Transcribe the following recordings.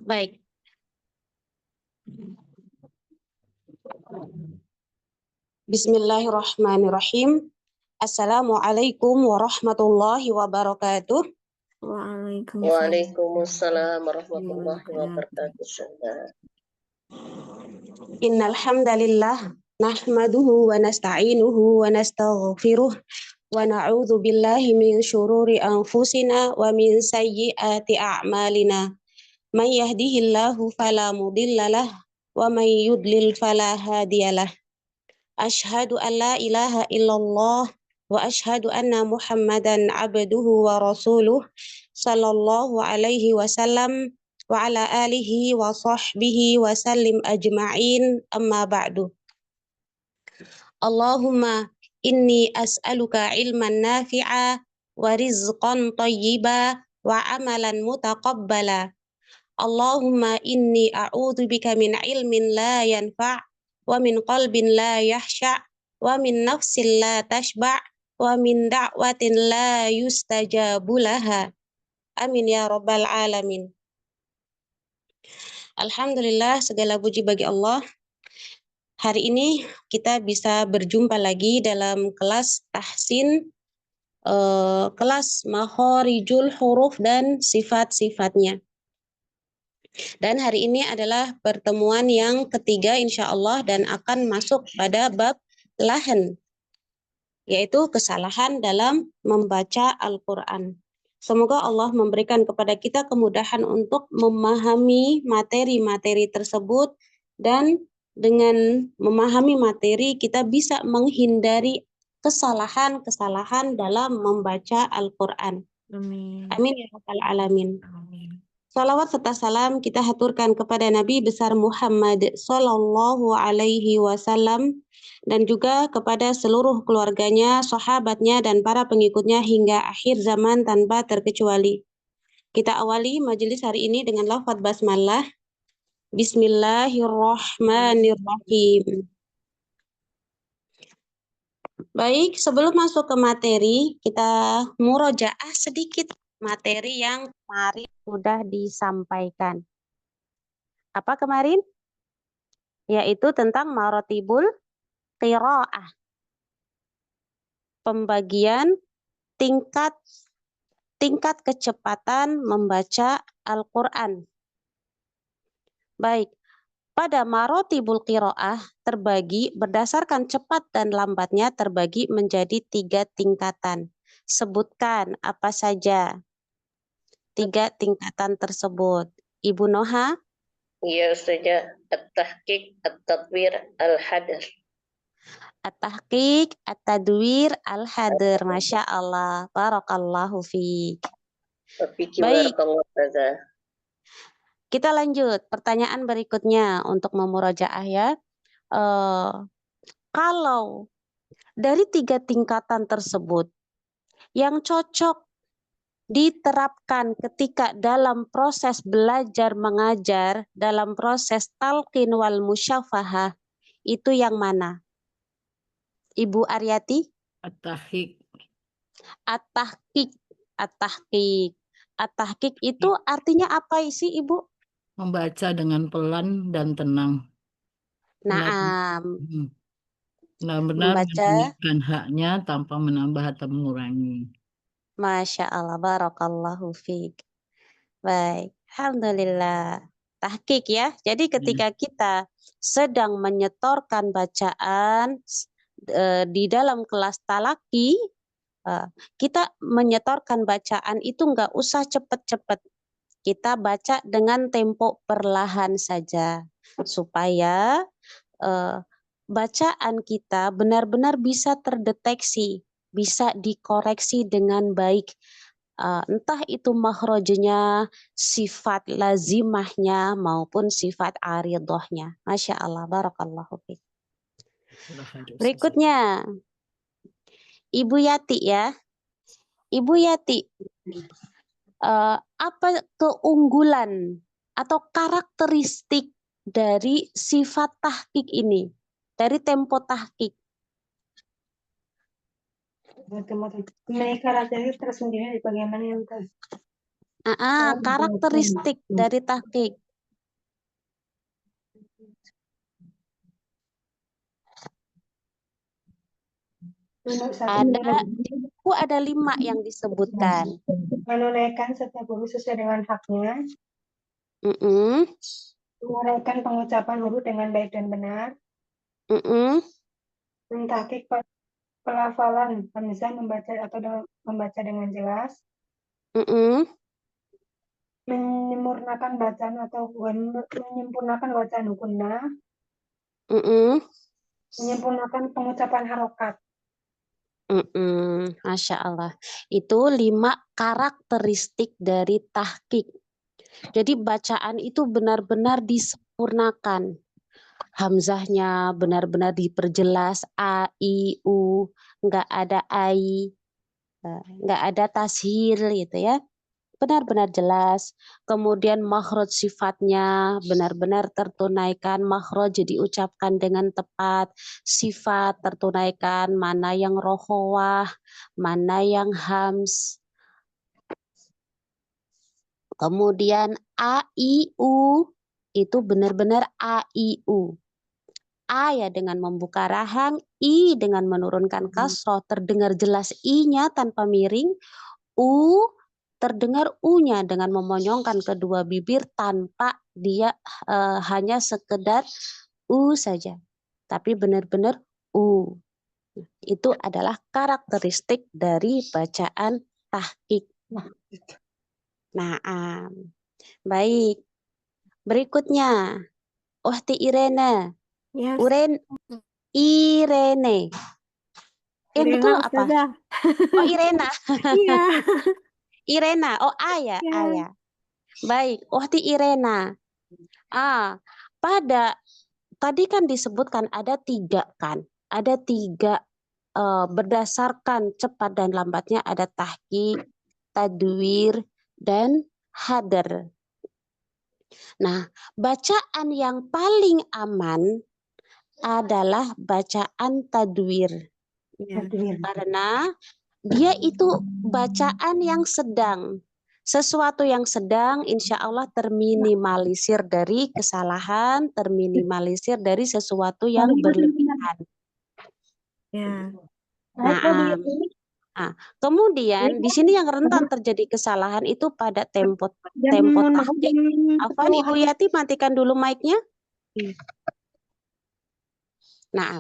Baik. Bismillahirrahmanirrahim. Assalamualaikum warahmatullahi wabarakatuh. Waalaikumsalam warahmatullahi wabarakatuh. Innal hamdalillah nahmaduhu wa nasta'inuhu wa nastaghfiruh wa na'udzu billahi min syururi anfusina wa min sayyiati a'malina. May yahdihillahu fala mudhillalah wa may yudlil fala hadiyalah. Asyhadu an la ilaha illallah wa asyhadu anna Muhammadan abduhu wa rasuluh sallallahu alaihi wasallam wa ala alihi wa sahbihi wa sallim ajma'in, amma ba'du. Allahumma inni as'aluka ilman nafi'a wa rizqan tayyiba wa amalan mutaqabbala. Allahumma inni a'udzubika min ilmin la yanfa' wa min qalbin la yahsha' wa min nafsin la tashba' wa min da'watin la yustajabu laha. Amin ya rabbal alamin. Alhamdulillah, segala puji bagi Allah. Hari ini kita bisa berjumpa lagi dalam kelas tahsin, kelas makhorijul huruf dan sifat-sifatnya. Dan hari ini adalah pertemuan yang ketiga insya Allah dan akan masuk pada bab lahan, yaitu kesalahan dalam membaca Al-Quran. Semoga Allah memberikan kepada kita kemudahan untuk memahami materi-materi tersebut, dan dengan memahami materi kita bisa menghindari kesalahan-kesalahan dalam membaca Al-Quran. Amin. Amin ya rabbal alamin. Amin. Salawat serta salam kita haturkan kepada Nabi besar Muhammad Sallallahu Alaihi Wasallam dan juga kepada seluruh keluarganya, sahabatnya, dan para pengikutnya hingga akhir zaman tanpa terkecuali. Kita awali majelis hari ini dengan lafaz basmalah. Bismillahirrahmanirrahim. Baik, sebelum masuk ke materi, kita murojaah sedikit materi yang kemarin sudah disampaikan. Apa kemarin? Yaitu tentang marotibul qiraah. Pembagian tingkat kecepatan membaca Al-Quran. Baik, pada marotibul qiraah terbagi berdasarkan cepat dan lambatnya terbagi menjadi 3 tingkatan. Sebutkan apa saja 3 tingkatan tersebut. Ibu Noha? Ya Ustazah, at-tahqiq, at-tadwir, al-hadar. At-tahqiq, at-tadwir, al-hadir. Masya Allah. Barakallahu fiik. Baik. Kita lanjut. Pertanyaan berikutnya untuk memurojaah ya. Kalau dari 3 tingkatan tersebut yang cocok diterapkan ketika dalam proses belajar mengajar, dalam proses talqin wal musyafahah, itu yang mana? Ibu Aryati? At-tahqiq. At-tahqiq. At-tahqiq. At-tahqiq itu artinya apa sih Ibu? Membaca dengan pelan dan tenang. Naam. Benar-benar Membaca. menyembunyikan haknya tanpa menambah atau mengurangi. Masya Allah, barakallahu fiik. Baik, alhamdulillah. Tahqiq ya. Jadi ketika kita sedang menyetorkan bacaan di dalam kelas talaki, kita menyetorkan bacaan itu nggak usah cepet-cepet. Kita baca dengan tempo perlahan saja supaya bacaan kita benar-benar bisa terdeteksi, bisa dikoreksi dengan baik. Entah itu makhrajnya, sifat lazimahnya maupun sifat aridhahnya. Masya Allah, barakallahu fiik. Berikutnya, Ibu Yati ya. Ibu Yati, apa keunggulan atau karakteristik dari sifat tahqiq ini, dari tempo tahqiq? Karakteristik tersendiri bagaimana yang Karakteristik dari tahqiq. Ada 5 yang disebutkan. Menunaikan setiap huruf sesuai dengan haknya, Mm-mm, menguraikan pengucapan huruf dengan baik dan benar, mm-mm, mentahqiq pelafalan hamzah membaca dengan jelas, mm-mm, menyempurnakan bacaan hukunna, mm-mm, menyempurnakan pengucapan harokat. Masya Allah. Itu 5 karakteristik dari tahqiq. Jadi bacaan itu benar-benar disempurnakan. Hamzahnya benar-benar diperjelas, a, i, u, nggak ada ai, nggak ada tashil gitu ya. Benar-benar jelas. Kemudian makhraj sifatnya benar-benar tertunaikan, makhraj diucapkan dengan tepat, sifat tertunaikan, mana yang rokhawah, mana yang hams. Kemudian a, i, u itu benar-benar a, i, u. A ya dengan membuka rahang, I dengan menurunkan kasroh, terdengar jelas I-nya tanpa miring, U terdengar U-nya dengan memonyongkan kedua bibir tanpa dia hanya sekedar U saja, tapi benar-benar U. Itu adalah karakteristik dari bacaan tahqiq. Nah, baik. Berikutnya, Uhti Irene. Yes. Irene. Irena, Betul apa? Ustazah. Oh, Irena. Iya. Irena. Oh, A ya, Ya. A ya. Baik, Uhti Irena. Pada tadi kan disebutkan ada 3 kan? Ada 3 berdasarkan cepat dan lambatnya ada tahqiq, tadwir, dan hadar. Nah, bacaan yang paling aman adalah bacaan tadwir. Ya. Karena dia itu bacaan yang sedang. Sesuatu yang sedang insya Allah terminimalisir dari kesalahan, terminimalisir dari sesuatu yang berlebihan. Ya. Nah, kemudian di sini yang rentan terjadi kesalahan itu pada tempo tahqiq. Afwan, Ibu Yati matikan dulu mic-nya. Nah,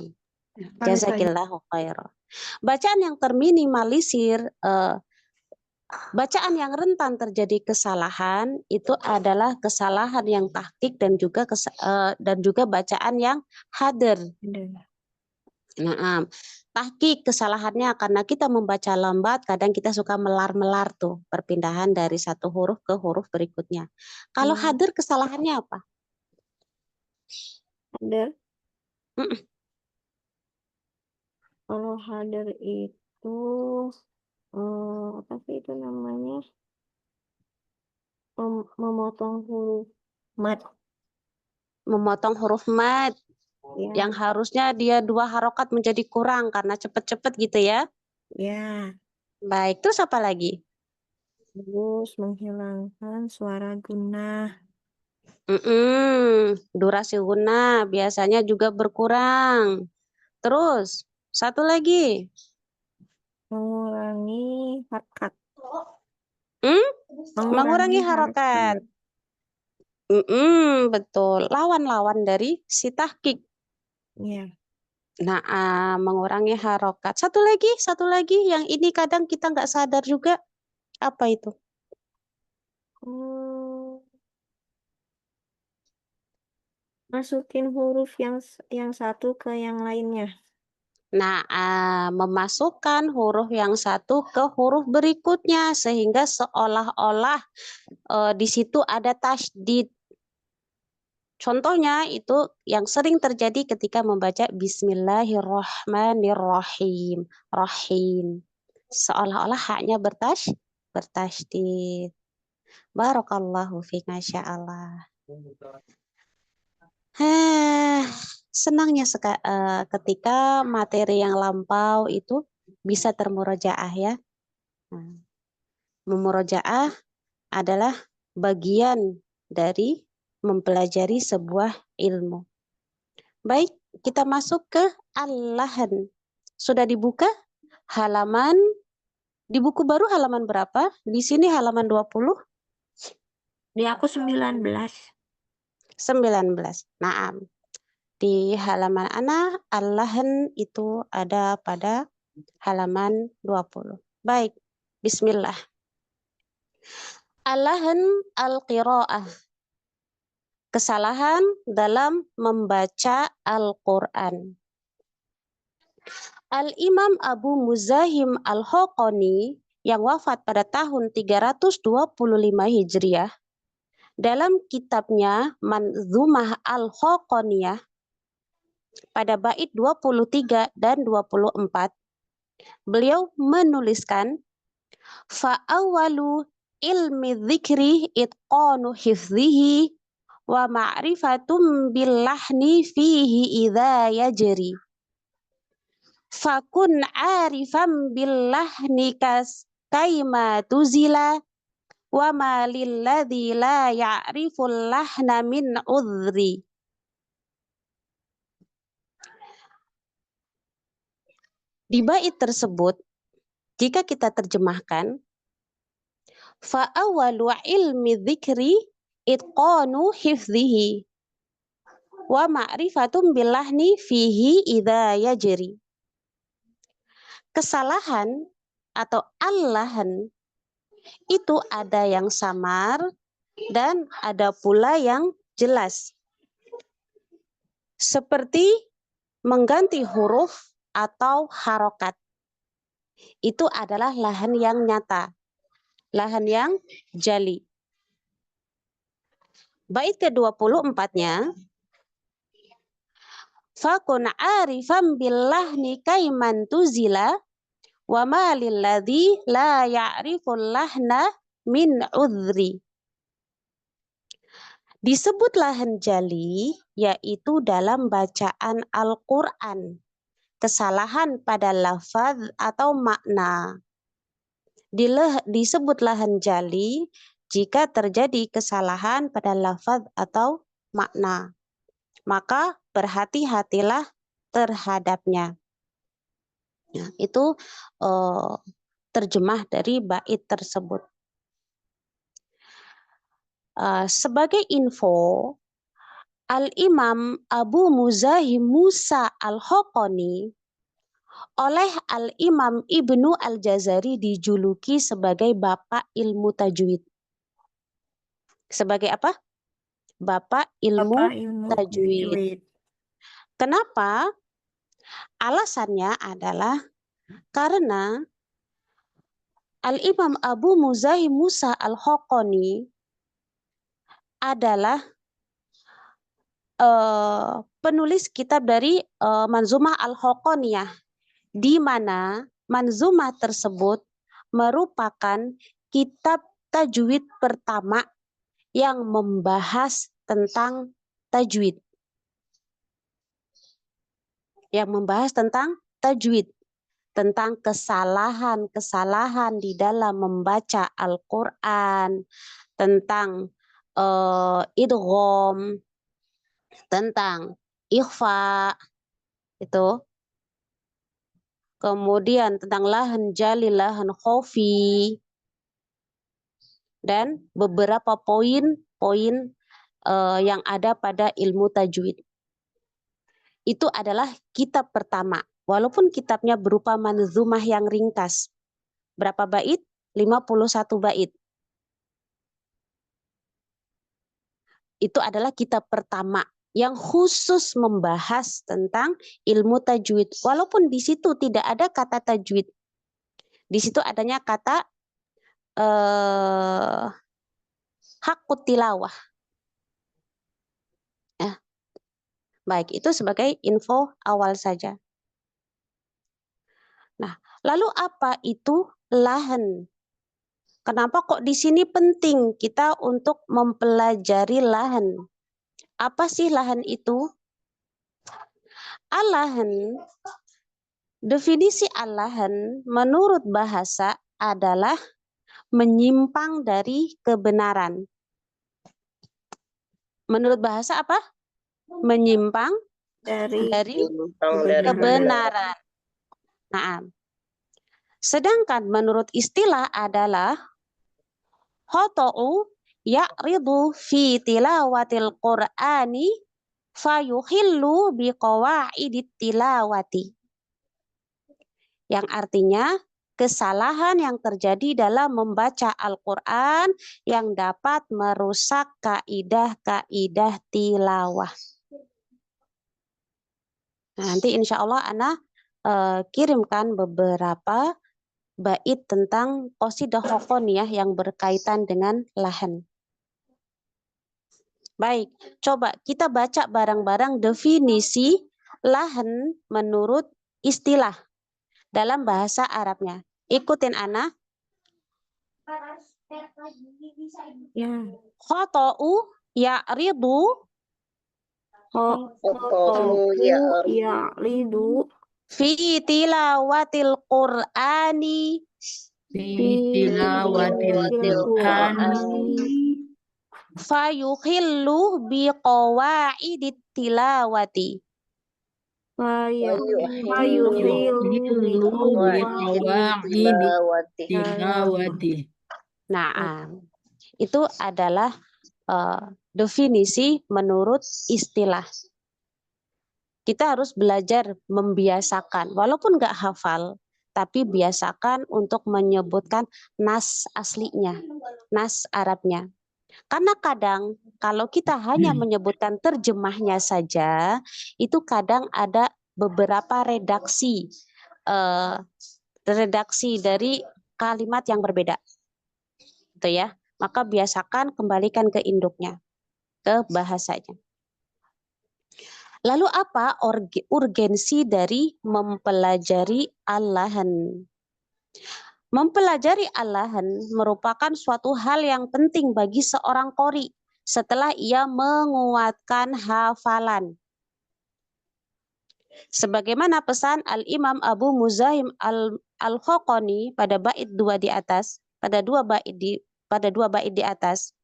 jazakillahu khairan. Bacaan yang terminimalisir, bacaan yang rentan terjadi kesalahan itu adalah kesalahan yang tahqiq dan juga bacaan yang hadar. Nah, tahqiq kesalahannya karena kita membaca lambat, kadang kita suka melar-melar tuh perpindahan dari satu huruf ke huruf berikutnya. Kalau hadar kesalahannya apa? Hadar. Mm-mm. Kalau hadar itu apa sih itu namanya? Memotong huruf mad. Memotong huruf mad. Ya. Yang harusnya dia 2 harokat menjadi kurang karena cepet-cepet gitu ya. Ya. Baik, terus apa lagi? Terus menghilangkan suara gunnah. Durasi guna biasanya juga berkurang. Terus, satu lagi. Mengurangi harokat. Mengurangi harokat. Betul. Lawan-lawan dari si tahqiq. Ya. Nah, mengurangi harokat. Satu lagi yang ini kadang kita nggak sadar juga. Apa itu? Masukin huruf yang satu ke yang lainnya. Nah, memasukkan huruf yang satu ke huruf berikutnya sehingga seolah-olah di situ ada tasydid. Contohnya itu yang sering terjadi ketika membaca Bismillahirrahmanirrahim. Rahim. Seolah-olah haknya bertasydid. Barakallahu fiik, Masya Allah. Senangnya ketika materi yang lampau itu bisa termurojaah ya. Memurojaah adalah bagian dari mempelajari sebuah ilmu. Baik, kita masuk ke al-lahan. Sudah dibuka halaman, di buku baru halaman berapa? Di sini halaman 20? Di aku 19. 19. Naam. Di halaman ana, al-lahan itu ada pada halaman 20. Baik, bismillah. Al-lahan al-qira'ah. Kesalahan dalam membaca Al-Quran. Al-Imam Abu Muzahim Al-Haqani yang wafat pada tahun 325 Hijriah, dalam kitabnya Manzumah Al-Haqaniyah pada bait 23 dan 24, beliau menuliskan, fa'awalu ilmi dzikri itqanu hifzihi wa ma'rifatum billahni fihi idza yajri. Fakun arifam billahni kaima tuzila wa ma lilladzi la ya'riful lahna min udhri. Di bait tersebut, jika kita terjemahkan, fa awwalu ilmi dzikri itqanu hifdzihi wa ma'rifatum billahni fihi idza yajri. Kesalahan atau al-lahan itu ada yang samar dan ada pula yang jelas. Seperti mengganti huruf atau harokat. Itu adalah lahan yang nyata. Lahan yang jali. Bait ke-24-nya, fakun arifam billahni kaiman tuzila wa ma lilladzi la ya'riful lahna min udhri. Disebut lahan jali yaitu dalam bacaan Al-Quran. Kesalahan pada lafaz atau makna. Disebut lahan jali jika terjadi kesalahan pada lafaz atau makna. Maka berhati-hatilah terhadapnya. Nah, itu terjemah dari bait tersebut. Sebagai info, Al-Imam Abu Muzahim Musa Al-Haqani oleh Al-Imam Ibnu Al-Jazari dijuluki sebagai Bapak Ilmu Tajwid. Sebagai apa? Bapak Ilmu Tajwid. Kenapa? Alasannya adalah karena Al-Imam Abu Muzahim Musa Al-Haqani adalah penulis kitab dari Manzumah Al-Haqaniyah, di mana manzumah tersebut merupakan kitab tajwid pertama yang membahas tentang tajwid. Yang membahas tentang tajwid, tentang kesalahan-kesalahan di dalam membaca Al-Quran, tentang idgham, tentang ikhfa, itu. Kemudian tentang lahan jali, lahan khofi, dan beberapa poin-poin yang ada pada ilmu tajwid. Itu adalah kitab pertama, walaupun kitabnya berupa manzumah yang ringkas. Berapa bait? 51 bait. Itu adalah kitab pertama yang khusus membahas tentang ilmu tajwid. Walaupun di situ tidak ada kata tajwid. Di situ adanya kata haqqut tilawah. Ya. Baik, itu sebagai info awal saja. Nah, lalu apa itu lahan? Kenapa kok di sini penting kita untuk mempelajari lahan? Apa sih lahan itu? Al-lahan, definisi al-lahan menurut bahasa adalah menyimpang dari kebenaran. Menurut bahasa apa? Menyimpang Dari dari Menyimpang dari kebenaran. Nah, sedangkan menurut istilah adalah khoto'u ya'ridu fi tilawatil Qur'ani fayuhillu biqawaidit tilawati. Yang artinya kesalahan yang terjadi dalam membaca Al-Quran yang dapat merusak kaidah-kaidah tilawah. Nah, nanti insya Allah Ana kirimkan beberapa bait tentang qasidah hoqoniyah yang berkaitan dengan lahan. Baik, coba kita baca bareng-bareng definisi lahan menurut istilah dalam bahasa Arabnya. Ikutin Ana. ya Khoto'u ya'ridu Khoto'u ya'ridu fi tilawatil Qur'ani Fi tilawatil Qur'ani fayuhillu biqawaidit tilawati. yuhillu biqawaidit tilawati. Nah, itu adalah definisi menurut istilah. Kita harus belajar membiasakan, walaupun nggak hafal, tapi biasakan untuk menyebutkan nas aslinya, nas Arabnya. Karena kadang kalau kita hanya menyebutkan terjemahnya saja, itu kadang ada beberapa redaksi dari kalimat yang berbeda. Itu ya. Maka biasakan kembalikan ke induknya, ke bahasanya. Lalu apa urgensi dari mempelajari al-lahan? Mempelajari al-lahan merupakan suatu hal yang penting bagi seorang qori setelah ia menguatkan hafalan. Sebagaimana pesan Al-Imam Abu Muzahim Al-Khoqani pada bait 2 di atas, pada dua bait di atas,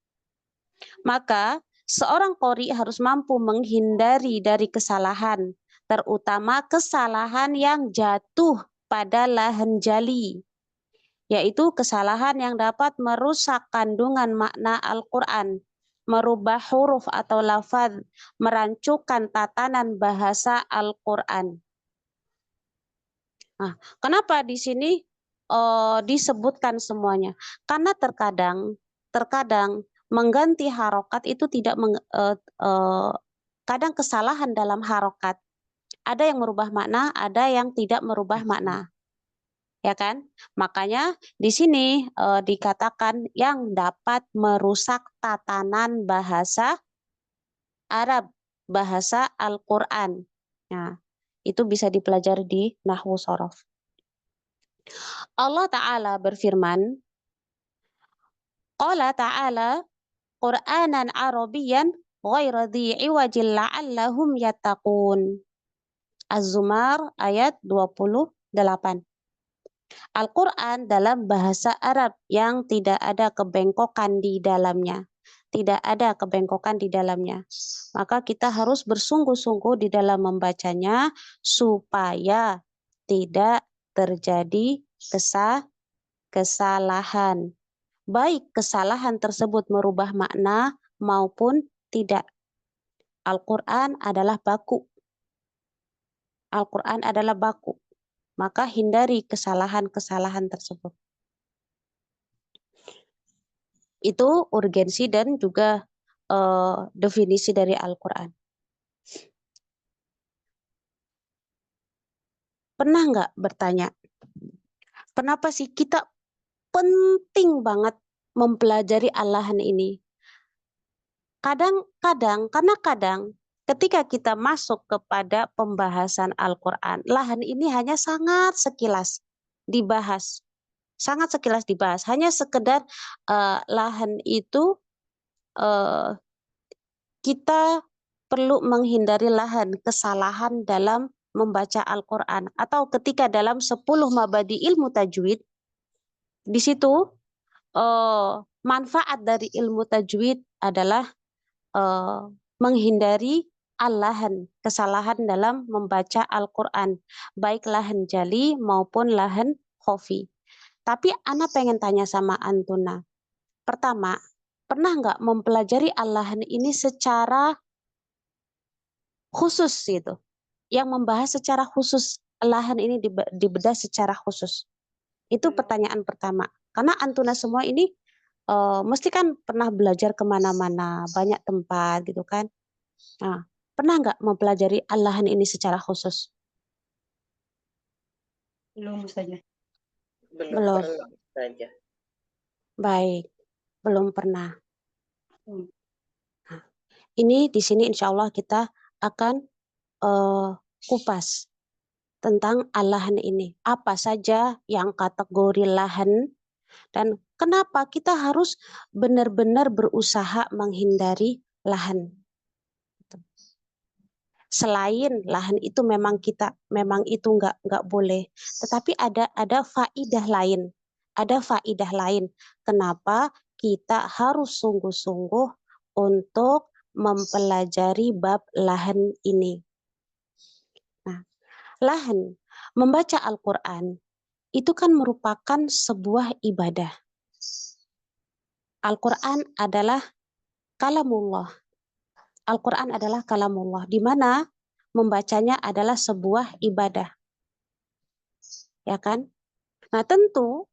maka seorang qori harus mampu menghindari dari kesalahan, terutama kesalahan yang jatuh pada lahan jali, yaitu kesalahan yang dapat merusak kandungan makna Al-Quran, merubah huruf atau lafaz, merancukan tatanan bahasa Al-Quran. Nah, kenapa di sini disebutkan semuanya? Karena terkadang mengganti harokat itu tidak kadang kesalahan dalam harokat. Ada yang merubah makna, ada yang tidak merubah makna. Ya kan? Makanya di sini dikatakan yang dapat merusak tatanan bahasa Arab, bahasa Al-Quran. Nah, itu bisa dipelajari di Nahwu Shorof. Allah Ta'ala berfirman, Qala Ta'ala Qur'anan Arabiyan ghaira dhi iwajil la'allahum yattaqun. Az-Zumar ayat 28. Al-Quran dalam bahasa Arab yang tidak ada kebengkokan di dalamnya. Tidak ada kebengkokan di dalamnya. Maka kita harus bersungguh-sungguh di dalam membacanya supaya tidak terjadi kesalahan. Baik kesalahan tersebut merubah makna maupun tidak. Al-Quran adalah baku. Al-Quran adalah baku. Maka hindari kesalahan-kesalahan tersebut. Itu urgensi dan juga definisi dari Al-Quran. Pernah nggak bertanya, kenapa sih kita penting banget mempelajari al-lahan ini? Kadang ketika kita masuk kepada pembahasan Al-Quran, lahan ini hanya sangat sekilas dibahas. Sangat sekilas dibahas. Hanya sekedar lahan itu kita perlu menghindari lahan kesalahan dalam membaca Al-Quran. Atau ketika dalam 10 mabadi ilmu tajwid, di situ manfaat dari ilmu tajwid adalah menghindari kesalahan dalam membaca Al-Quran, baik lahan jali maupun lahan khofi. Tapi Ana pengen tanya sama Antuna. Pertama, pernah nggak mempelajari Al-Lahan ini secara khusus gitu? Yang membahas secara khusus, Al-Lahan ini dibedah secara khusus. Itu pertanyaan pertama. Karena Antuna semua ini mesti kan pernah belajar kemana-mana, banyak tempat gitu kan. Nah, pernah nggak mempelajari Al-Lahan ini secara khusus? Belum saja. Belum. pernah saja. Baik, belum pernah. Hmm. Nah, ini di sini insya Allah kita akan kupas tentang Al-Lahan ini. Apa saja yang kategori lahan dan kenapa kita harus benar-benar berusaha menghindari lahan. Selain lahan itu memang itu nggak boleh, tetapi ada faidah lain, kenapa kita harus sungguh-sungguh untuk mempelajari bab lahan ini. Nah, lahan membaca Al-Quran itu kan merupakan sebuah ibadah. Al-Quran adalah kalamullah. Al-Quran adalah kalamullah, di mana membacanya adalah sebuah ibadah. Ya kan? Nah, tentu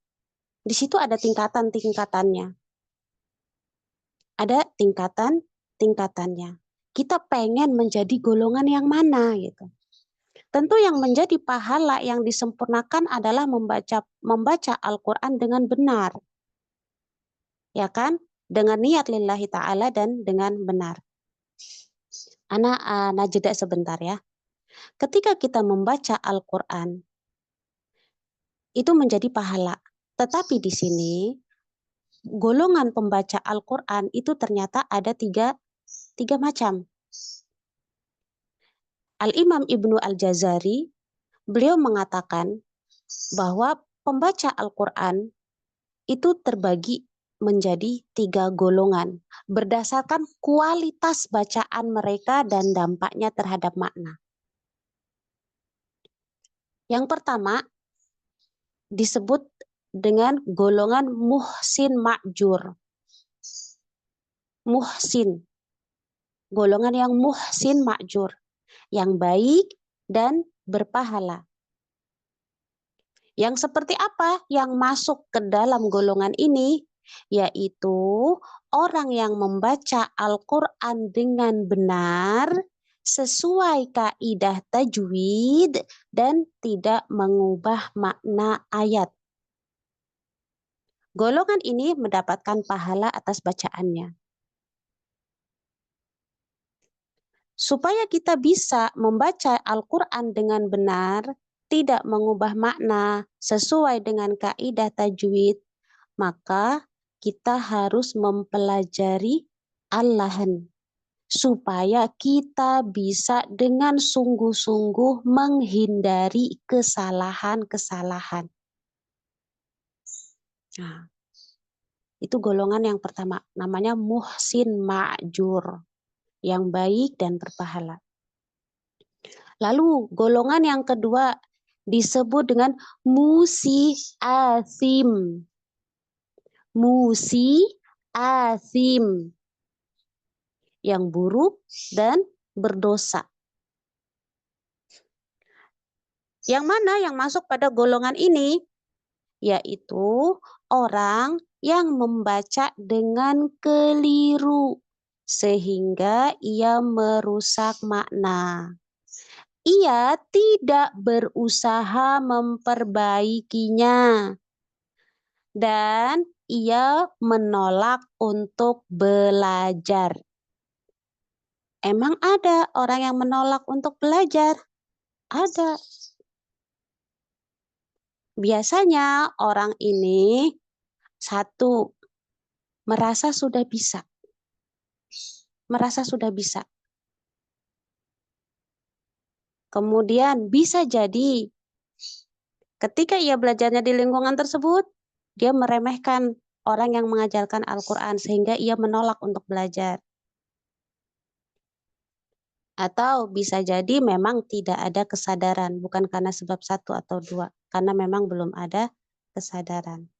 di situ ada tingkatan-tingkatannya. Ada tingkatan-tingkatannya. Kita pengen menjadi golongan yang mana gitu. Tentu yang menjadi pahala yang disempurnakan adalah membaca Al-Quran dengan benar. Ya kan? Dengan niat lillahi ta'ala dan dengan benar. Ana jeda sebentar ya. Ketika kita membaca Al-Quran, itu menjadi pahala. Tetapi di sini, golongan pembaca Al-Quran itu ternyata ada tiga macam. Al-Imam Ibnu Al-Jazari, beliau mengatakan bahwa pembaca Al-Quran itu terbagi menjadi 3 golongan berdasarkan kualitas bacaan mereka dan dampaknya terhadap makna. Yang pertama disebut dengan golongan muhsin ma'jur. Muhsin. Golongan yang muhsin ma'jur. Yang baik dan berpahala. Yang seperti apa yang masuk ke dalam golongan ini? Yaitu orang yang membaca Al-Quran dengan benar, sesuai kaidah tajwid, dan tidak mengubah makna ayat. Golongan ini mendapatkan pahala atas bacaannya. Supaya kita bisa membaca Al-Quran dengan benar, tidak mengubah makna sesuai dengan kaidah tajwid, maka kita harus mempelajari Al-Lahan supaya kita bisa dengan sungguh-sungguh menghindari kesalahan-kesalahan. Nah, itu golongan yang pertama, namanya muhsin ma'jur, yang baik dan berpahala. Lalu golongan yang kedua disebut dengan musi asim. Musi asim, yang buruk dan berdosa. Yang mana yang masuk pada golongan ini? Yaitu orang yang membaca dengan keliru sehingga ia merusak makna. Ia tidak berusaha memperbaikinya dan ia menolak untuk belajar. Emang ada orang yang menolak untuk belajar? Ada. Biasanya orang ini satu, merasa sudah bisa. Merasa sudah bisa. Kemudian bisa jadi ketika ia belajarnya di lingkungan tersebut, dia meremehkan orang yang mengajarkan Al-Quran sehingga ia menolak untuk belajar. Atau bisa jadi memang tidak ada kesadaran, bukan karena sebab satu atau dua, karena memang belum ada kesadaran.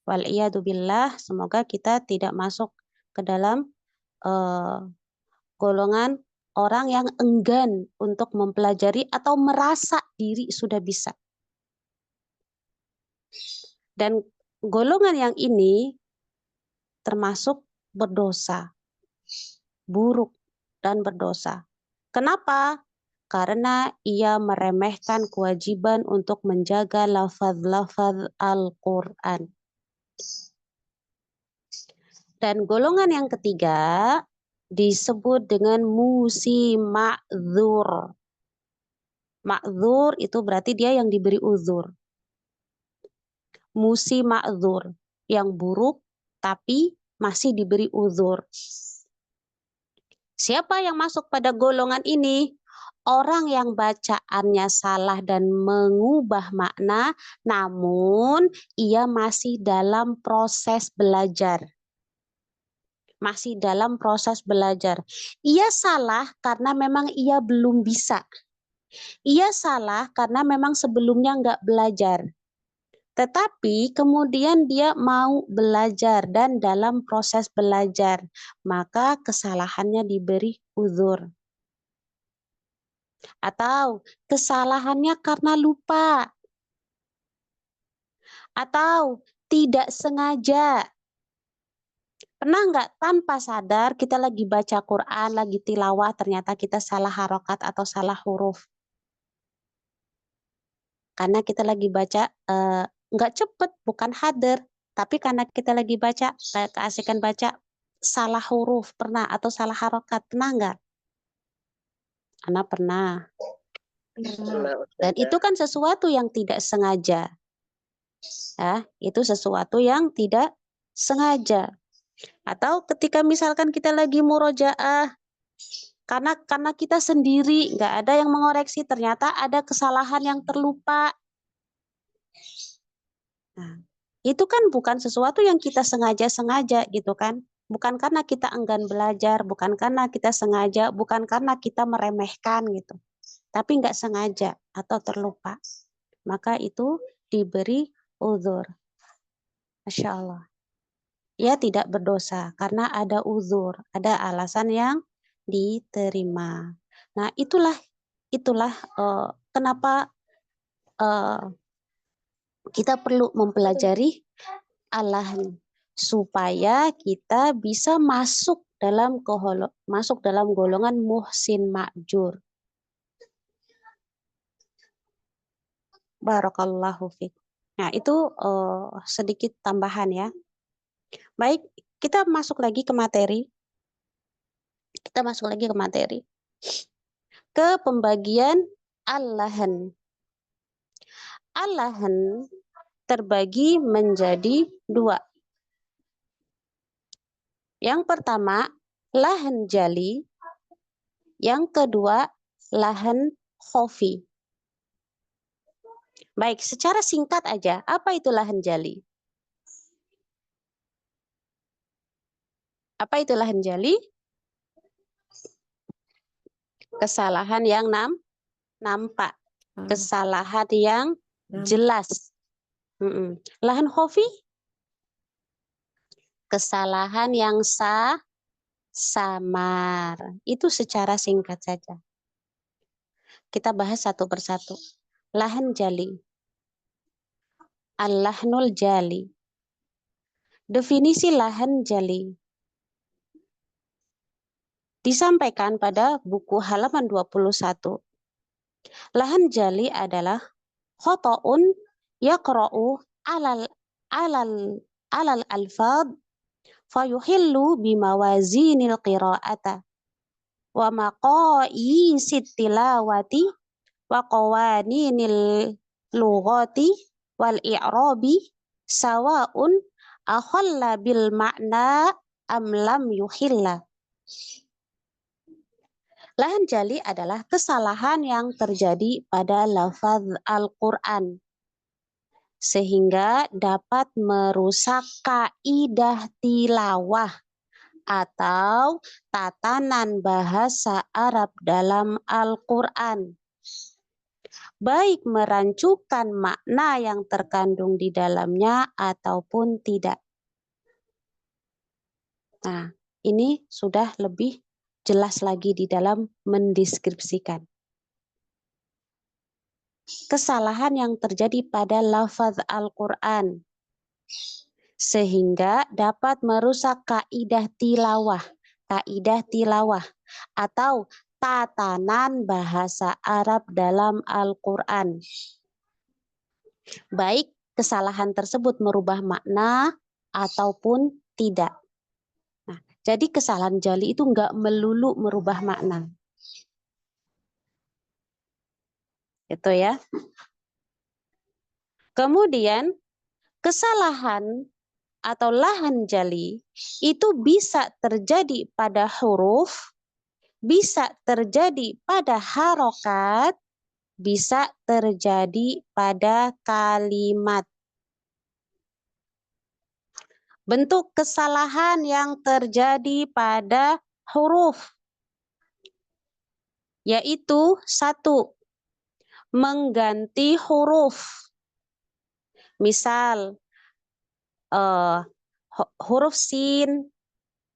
Wal'iyadzubillah, semoga kita tidak masuk ke dalam golongan orang yang enggan untuk mempelajari atau merasa diri sudah bisa. Dan golongan yang ini termasuk berdosa, buruk dan berdosa. Kenapa? Karena ia meremehkan kewajiban untuk menjaga lafaz-lafaz Al-Quran. Dan golongan yang ketiga disebut dengan musi ma'dzur. Ma'dzur itu berarti dia yang diberi uzur. Musi ma'dzur, yang buruk tapi masih diberi uzur. Siapa yang masuk pada golongan ini? Orang yang bacaannya salah dan mengubah makna, namun ia masih dalam proses belajar. Masih dalam proses belajar. Ia salah karena memang ia belum bisa. Ia salah karena memang sebelumnya nggak belajar. Tetapi kemudian dia mau belajar dan dalam proses belajar, maka kesalahannya diberi uzur. Atau kesalahannya karena lupa. Atau tidak sengaja. Pernah nggak tanpa sadar kita lagi baca Quran, lagi tilawah, ternyata kita salah harokat atau salah huruf. Karena kita lagi baca nggak cepet, bukan hadir. Tapi karena kita lagi baca, keasikan baca, salah huruf pernah atau salah harokat, pernah nggak? Anak pernah. Dan itu kan sesuatu yang tidak sengaja. Ya, itu sesuatu yang tidak sengaja. Atau ketika misalkan kita lagi murojaah, karena kita sendiri, nggak ada yang mengoreksi, ternyata ada kesalahan yang terlupa. Nah, itu kan bukan sesuatu yang kita sengaja-sengaja gitu kan. Bukan karena kita enggan belajar, bukan karena kita sengaja, bukan karena kita meremehkan gitu. Tapi nggak sengaja atau terlupa. Maka itu diberi uzur. Masya Allah. Ia tidak berdosa karena ada uzur, ada alasan yang diterima. Nah, itulah kenapa kita perlu mempelajari Allah supaya kita bisa masuk dalam golongan muhsin ma'jur. Barakallahu fiik. Nah, itu sedikit tambahan ya. Baik, kita masuk lagi ke materi. Ke pembagian al-lahan. Al-lahan terbagi menjadi dua. Yang pertama, lahan jali. Yang kedua, lahan khofi. Baik, secara singkat aja, apa itu lahan jali? Apa itu lahan jali? Kesalahan yang nampak. Kesalahan yang jelas. Lahan khofi? Kesalahan yang samar. Itu secara singkat saja. Kita bahas satu persatu. Lahan jali. Al-lahnul jali. Definisi lahan jali disampaikan pada buku halaman 21. Lahan jali adalah khata'un yaqra'u alal alfad fayuhillu bimawazinil qira'ata wa maqayisit tilawati wa qawaninil lughati wal i'rabi sawa'un akhalla bil makna am lam yuhilla. Lahan jali adalah kesalahan yang terjadi pada lafaz Al-Quran. sehingga dapat merusak kaidah tilawah atau tatanan bahasa Arab dalam Al-Quran, baik merancukan makna yang terkandung di dalamnya ataupun tidak. Nah, ini sudah lebih jelas lagi di dalam mendeskripsikan kesalahan yang terjadi pada lafaz Al-Quran sehingga dapat merusak kaidah tilawah atau tatanan bahasa Arab dalam Al-Quran. Baik kesalahan tersebut merubah makna ataupun tidak. Nah, jadi kesalahan jali itu enggak melulu merubah makna. Itu ya. Kemudian kesalahan atau lahan jali itu bisa terjadi pada huruf, bisa terjadi pada harokat, bisa terjadi pada kalimat. Bentuk kesalahan yang terjadi pada huruf yaitu 1. Mengganti huruf. Misal huruf sin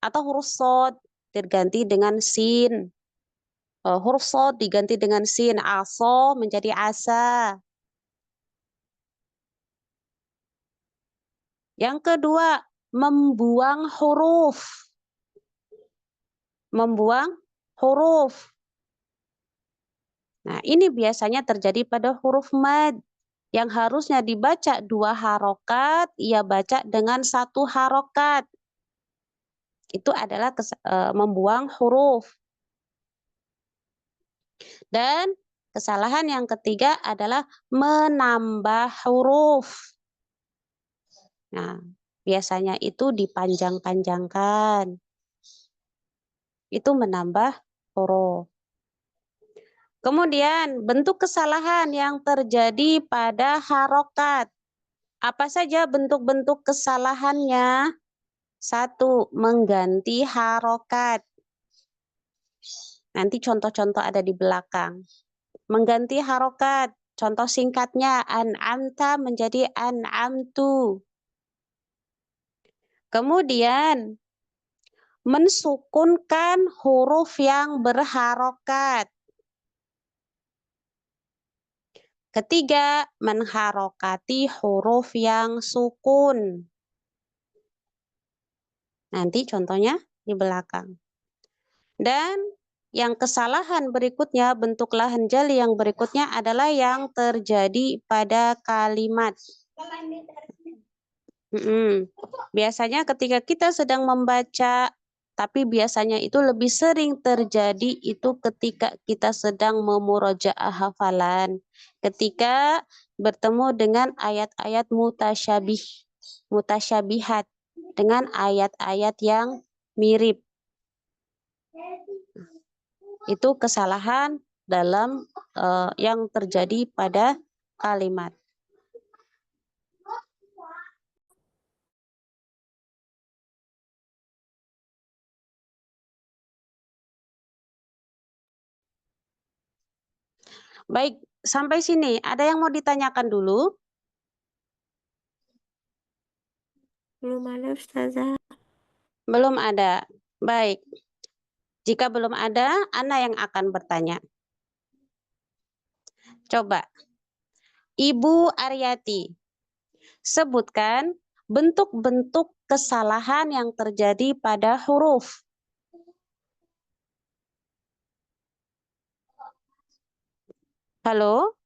atau huruf sod diganti dengan sin. Huruf sod diganti dengan sin. Aso menjadi asa. Yang kedua, membuang huruf. Membuang huruf. Nah, ini biasanya terjadi pada huruf mad yang harusnya dibaca 2 harokat, ia baca dengan 1 harokat. Itu adalah membuang huruf. Dan kesalahan yang ketiga adalah menambah huruf. Nah, biasanya itu dipanjang-panjangkan. Itu menambah huruf. Kemudian bentuk kesalahan yang terjadi pada harokat. Apa saja bentuk-bentuk kesalahannya? 1. Mengganti harokat. Nanti contoh-contoh ada di belakang. Mengganti harokat. Contoh singkatnya an'amta menjadi an'amtu. Kemudian mensukunkan huruf yang berharokat. Ketiga, mengharokati huruf yang sukun. Nanti contohnya di belakang. Dan yang kesalahan berikutnya, bentuk lahan jali yang berikutnya adalah yang terjadi pada kalimat. Biasanya ketika kita sedang membaca, tapi biasanya itu lebih sering terjadi itu ketika kita sedang memurojaah hafalan. Ketika bertemu dengan ayat-ayat mutasyabihat dengan ayat-ayat yang mirip. Itu kesalahan dalam yang terjadi pada kalimat. Baik, sampai sini ada yang mau ditanyakan dulu? Belum ada Ustazah. Belum ada. Baik. Jika belum ada, Ana yang akan bertanya. Coba. Ibu Aryati, sebutkan bentuk-bentuk kesalahan yang terjadi pada huruf. Halo?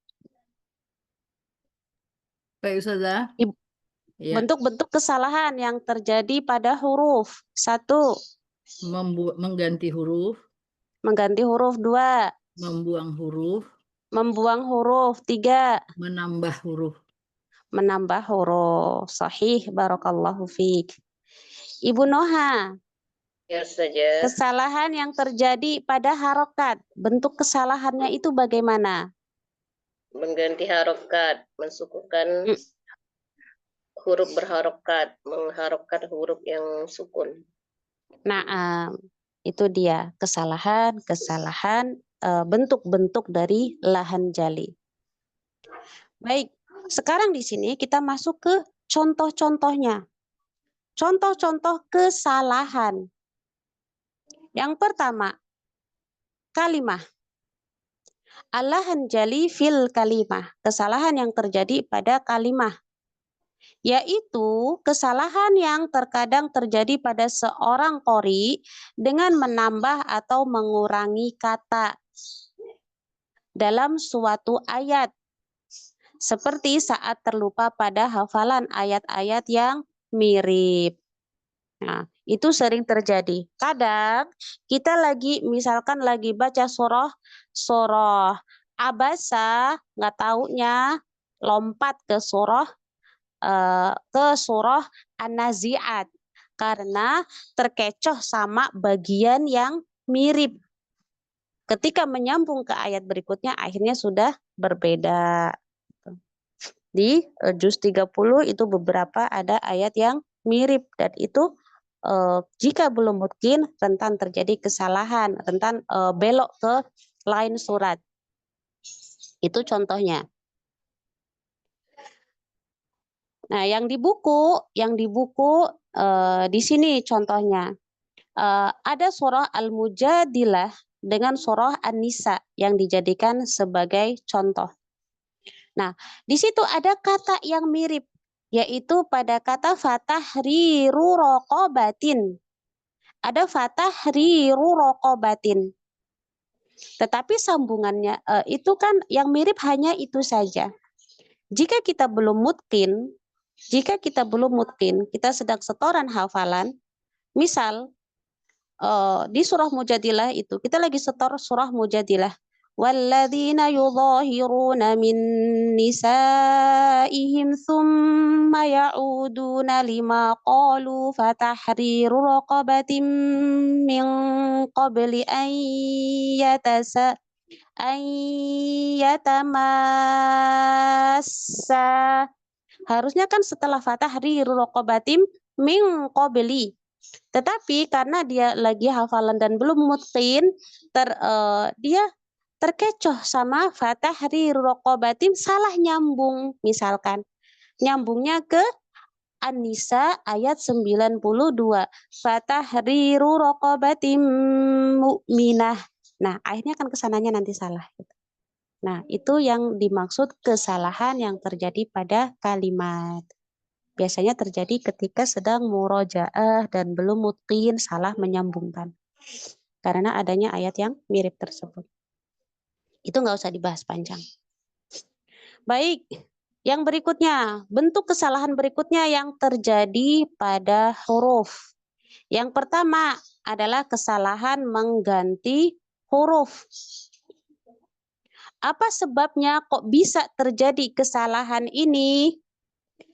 Baik, Ustazah. Ya. Bentuk-bentuk kesalahan yang terjadi pada huruf. 1. Mengganti huruf. Mengganti huruf. 2. Membuang huruf. Membuang huruf. 3. Menambah huruf. Menambah huruf. Sahih, barakallahu fiik. Ibu Noha. Ya saja. Kesalahan yang terjadi pada harokat. Bentuk kesalahannya itu bagaimana? Mengganti harokat, mensukukan huruf berharokat, mengharokkan huruf yang sukun. Nah, itu dia kesalahan bentuk-bentuk dari lahan jali. Baik, sekarang di sini kita masuk ke contoh-contohnya. Contoh-contoh kesalahan. Yang pertama, kalimah. Al-lahan jali fil kalimah. Kesalahan yang terjadi pada kalimah. Yaitu kesalahan yang terkadang terjadi pada seorang qori dengan menambah atau mengurangi kata dalam suatu ayat. Seperti saat terlupa pada hafalan ayat-ayat yang mirip. Nah, itu sering terjadi. Kadang kita misalkan lagi baca surah Abasa, nggak taunya lompat ke surah An-Nazi'at karena terkecoh sama bagian yang mirip. Ketika menyambung ke ayat berikutnya akhirnya sudah berbeda. Di juz 30 itu beberapa ada ayat yang mirip dan itu jika belum mungkin rentan terjadi kesalahan, rentan belok ke lain surat. Itu contohnya. Nah, yang di buku di sini contohnya ada surah Al-Mujadilah dengan surah An-Nisa yang dijadikan sebagai contoh. Nah, di situ ada kata yang mirip, yaitu pada kata fatahriru raqabatin. Ada fatahriru raqabatin. Tetapi sambungannya itu kan yang mirip hanya itu saja. Jika kita belum mutqin, kita sedang setoran hafalan, misal di surah Mujadilah itu, kita lagi setor surah Mujadilah. Walladzina yudhahiruna min nisaihim thumma ya'uduna lima qalu fatahriru raqabatin min qabli an yatamassa. Harusnya kan setelah fatahriru raqabatin min qabli. Tetapi karena dia lagi hafalan dan belum mutqin, dia terkecoh sama fatahriru raqabatin, salah nyambung. Misalkan nyambungnya ke An-Nisa ayat 92. Fatahriru raqabatin mu'minah. Nah, akhirnya kan kesananya nanti salah. Nah, itu yang dimaksud kesalahan yang terjadi pada kalimat. Biasanya terjadi ketika sedang murojaah dan belum mutqin, salah menyambungkan. Karena adanya ayat yang mirip tersebut. Itu nggak usah dibahas panjang. Baik, yang berikutnya, bentuk kesalahan berikutnya yang terjadi pada huruf. Yang pertama adalah kesalahan mengganti huruf. Apa sebabnya kok bisa terjadi kesalahan ini?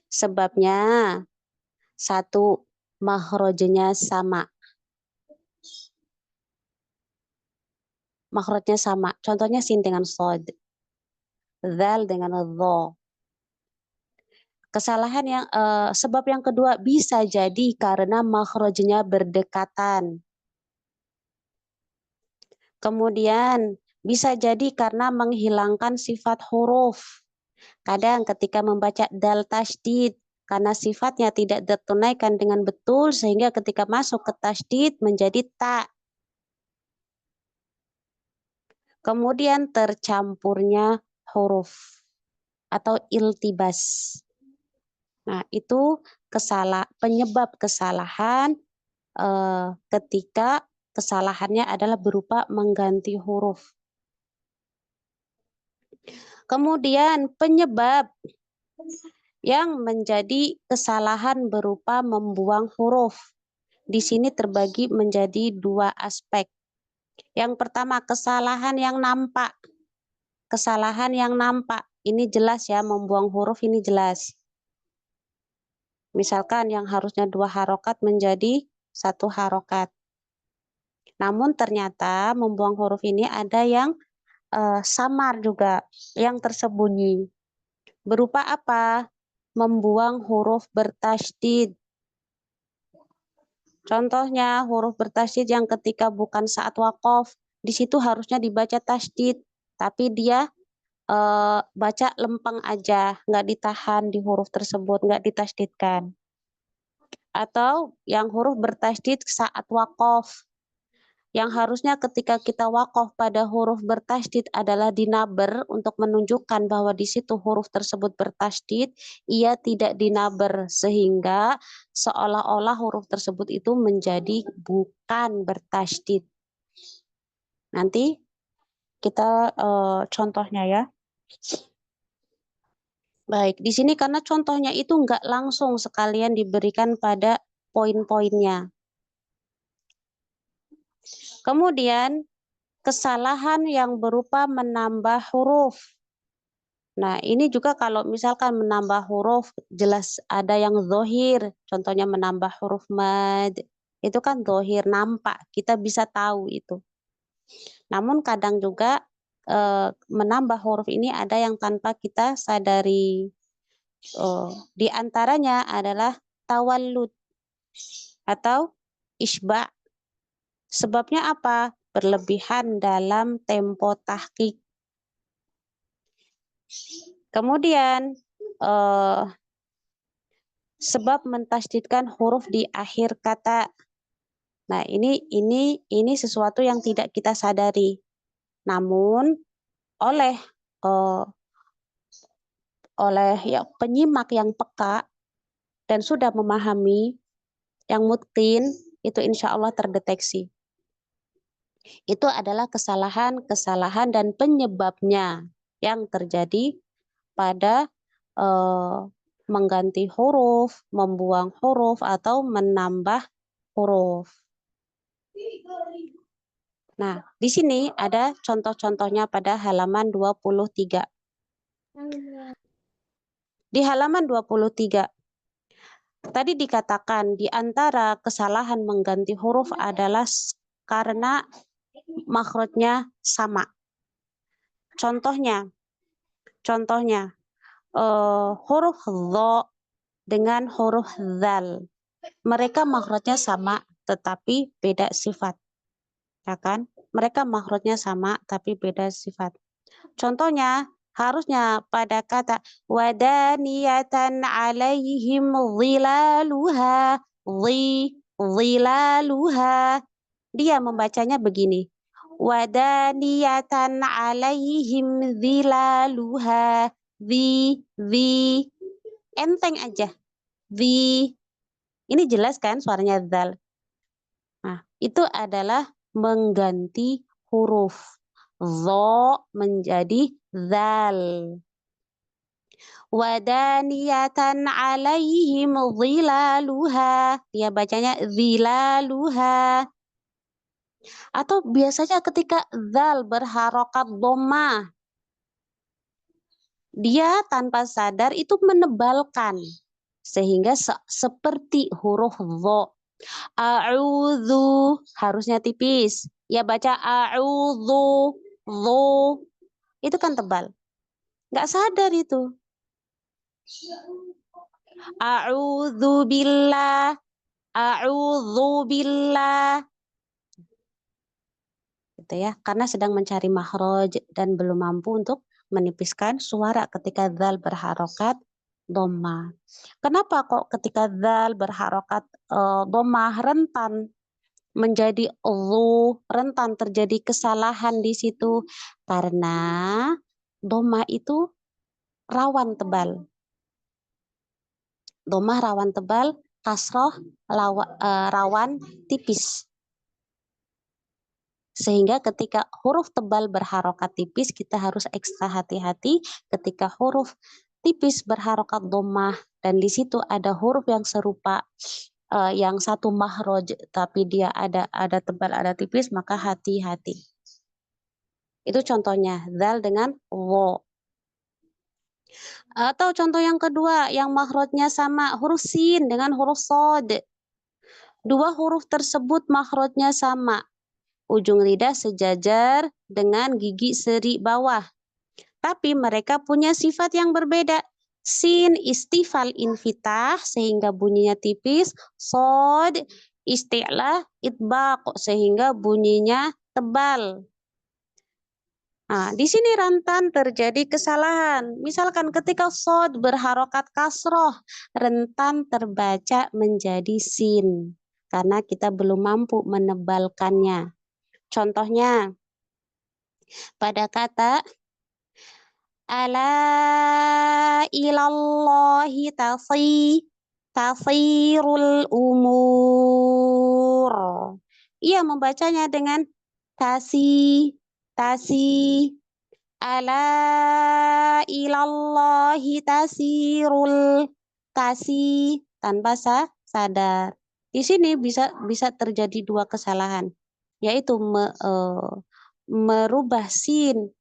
Sebabnya, satu, makhrajnya sama. Makhrajnya sama. Contohnya sin dengan shad, dzal dengan dha. Kesalahan yang sebab yang kedua bisa jadi karena makhrajnya berdekatan. Kemudian bisa jadi karena menghilangkan sifat huruf. Kadang ketika membaca dal tasydid karena sifatnya tidak ditunaikan dengan betul sehingga ketika masuk ke tasydid menjadi ta. Kemudian tercampurnya huruf atau iltibas. Nah, itu penyebab kesalahan ketika kesalahannya adalah berupa mengganti huruf. Kemudian penyebab yang menjadi kesalahan berupa membuang huruf. Di sini terbagi menjadi dua aspek. Yang pertama, kesalahan yang nampak. Kesalahan yang nampak. Ini jelas ya, membuang huruf ini jelas. Misalkan yang harusnya 2 harokat menjadi 1 harokat. Namun ternyata membuang huruf ini ada yang samar juga, yang tersembunyi. Berupa apa? membuang huruf bertasydid. Contohnya huruf bertasydid yang ketika bukan saat waqaf, di situ harusnya dibaca tasydid, tapi dia baca lempeng aja, nggak ditahan di huruf tersebut, nggak ditasydidkan. Atau yang huruf bertasydid saat waqaf, yang harusnya ketika kita waqaf pada huruf bertasydid adalah dinaber untuk menunjukkan bahwa di situ huruf tersebut bertasydid, ia tidak dinaber sehingga seolah-olah huruf tersebut itu menjadi bukan bertasydid. Nanti kita contohnya ya. Baik, di sini karena contohnya itu enggak langsung sekalian diberikan pada poin-poinnya. Kemudian kesalahan yang berupa menambah huruf. Nah, ini juga kalau misalkan menambah huruf jelas ada yang zohir, contohnya menambah huruf mad. Itu kan zohir, nampak, kita bisa tahu itu. Namun kadang juga menambah huruf ini ada yang tanpa kita sadari. Di antaranya adalah tawallud atau isba'. Sebabnya apa? Berlebihan dalam tempo tahqiq. Kemudian sebab mentasydidkan huruf di akhir kata. Nah, ini sesuatu yang tidak kita sadari. Namun oleh ya, penyimak yang peka dan sudah memahami, yang mutqin, itu insya Allah terdeteksi. Itu adalah kesalahan dan penyebabnya yang terjadi pada mengganti huruf, membuang huruf, atau menambah huruf. Nah, di sini ada contoh-contohnya pada halaman 23. Di halaman 23, tadi dikatakan di antara kesalahan mengganti huruf adalah karena makhrajnya sama. Contohnya huruf dha dengan huruf dzal. Mereka makhrajnya sama tetapi beda sifat. Ya kan? Mereka makhrajnya sama tapi beda sifat. Contohnya harusnya pada kata wadaniyatan alaihim dhilaluha, dhilaluha. Dia membacanya begini. Wadaniyatan alaihim dhilaluha, enteng aja. Ini jelas kan suaranya dzal. Nah, itu adalah mengganti huruf. Dha menjadi dzal. Wadaniyatan alaihim dhilaluha. Dia bacanya dhilaluha. Atau biasanya ketika dzal berharokat dhammah, dia tanpa sadar itu menebalkan. Sehingga seperti huruf dha. A'udzu harusnya tipis. Ya baca a'udzu, dhu. Itu kan tebal. Nggak sadar itu. A'udzu billah, a'udzu billah. Gitu ya, karena sedang mencari makhraj dan belum mampu untuk menipiskan suara ketika dzal berharokat dhammah. Kenapa kok ketika dzal berharokat dhammah rentan menjadi dhu, rentan terjadi kesalahan di situ? Karena dhammah itu rawan tebal. Dhammah rawan tebal, kasroh rawan tipis. Sehingga ketika huruf tebal berharokat tipis, kita harus ekstra hati-hati ketika huruf tipis berharokat dhammah dan di situ ada huruf yang serupa, yang satu makhraj tapi dia ada tebal ada tipis, maka hati-hati. Itu contohnya dzal dengan dha. Atau contoh yang kedua yang makhrajnya sama, huruf sin dengan huruf shad. Dua huruf tersebut makhrajnya sama. Ujung lidah sejajar dengan gigi seri bawah. Tapi mereka punya sifat yang berbeda. Sin istifal infitah sehingga bunyinya tipis. Sod isti'la itbaq sehingga bunyinya tebal. Nah, di sini rentan terjadi kesalahan. Misalkan ketika sod berharokat kasroh, rentan terbaca menjadi sin. Karena kita belum mampu menebalkannya. Contohnya, pada kata ala ilallahi tasirul umur. Ia membacanya dengan tasi. Ala ilallahi tasi tanpa sadar. Di sini bisa terjadi dua kesalahan, yaitu merubah sin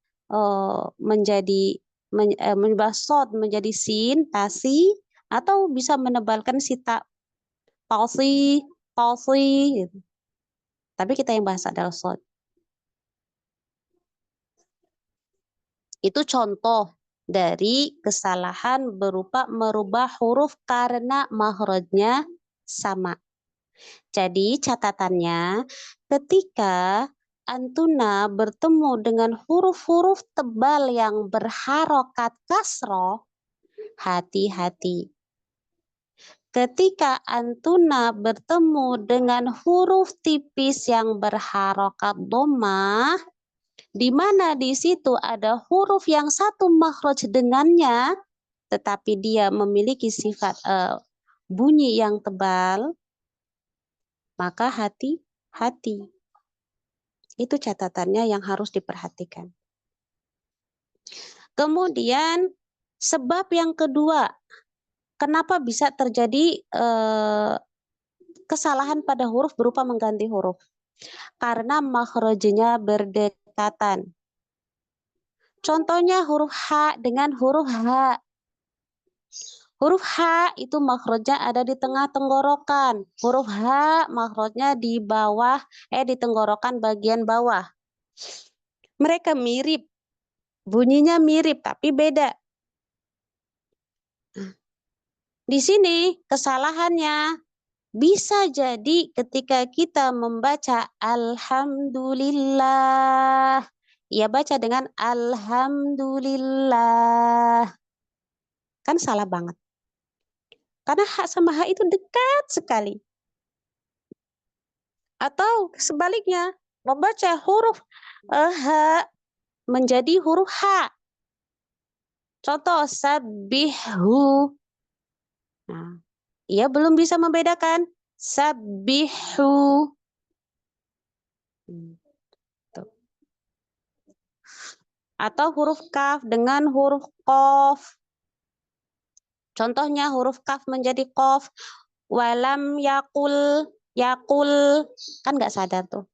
merubah sod menjadi sin tasi, atau bisa menebalkan si talsi gitu. Tapi kita yang bahas adalah sod. Itu contoh dari kesalahan berupa merubah huruf karena makhrajnya sama. Jadi catatannya, ketika antuna bertemu dengan huruf-huruf tebal yang berharokat kasroh, hati-hati. Ketika antuna bertemu dengan huruf tipis yang berharokat dhammah, di mana di situ ada huruf yang satu makhraj dengannya, tetapi dia memiliki sifat bunyi yang tebal, maka hati-hati. Itu catatannya yang harus diperhatikan. Kemudian sebab yang kedua, kenapa bisa terjadi kesalahan pada huruf berupa mengganti huruf? Karena makhrajnya berdekatan. Contohnya huruf H dengan huruf H. Huruf H itu makhrajnya ada di tengah tenggorokan. Huruf H makhrajnya di bawah, di tenggorokan bagian bawah. Mereka mirip, bunyinya mirip tapi beda. Di sini kesalahannya bisa jadi ketika kita membaca alhamdulillah. Ia baca dengan alhamdulillah. Kan salah banget. Karena H sama H itu dekat sekali. Atau sebaliknya, membaca huruf H menjadi huruf H. Contoh, sabbihu. Nah, ia belum bisa membedakan. Sabbihu. Atau huruf kaf dengan huruf qaf. Contohnya huruf kaf menjadi qaf. Walam yakul kan nggak sadar tuh.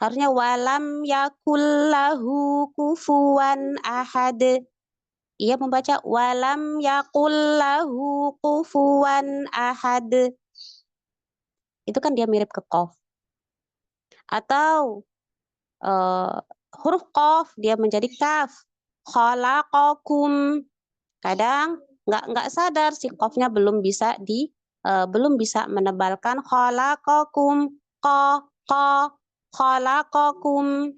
Harusnya walam yakul lahu kufuwan ahad. Ia membaca walam yakul lahu kufuwan ahad. Itu kan dia mirip ke qaf. Atau huruf qaf dia menjadi kaf. Khalaqakum. Kadang nggak sadar si qafnya belum bisa menebalkan khalaqakum khalaqakum,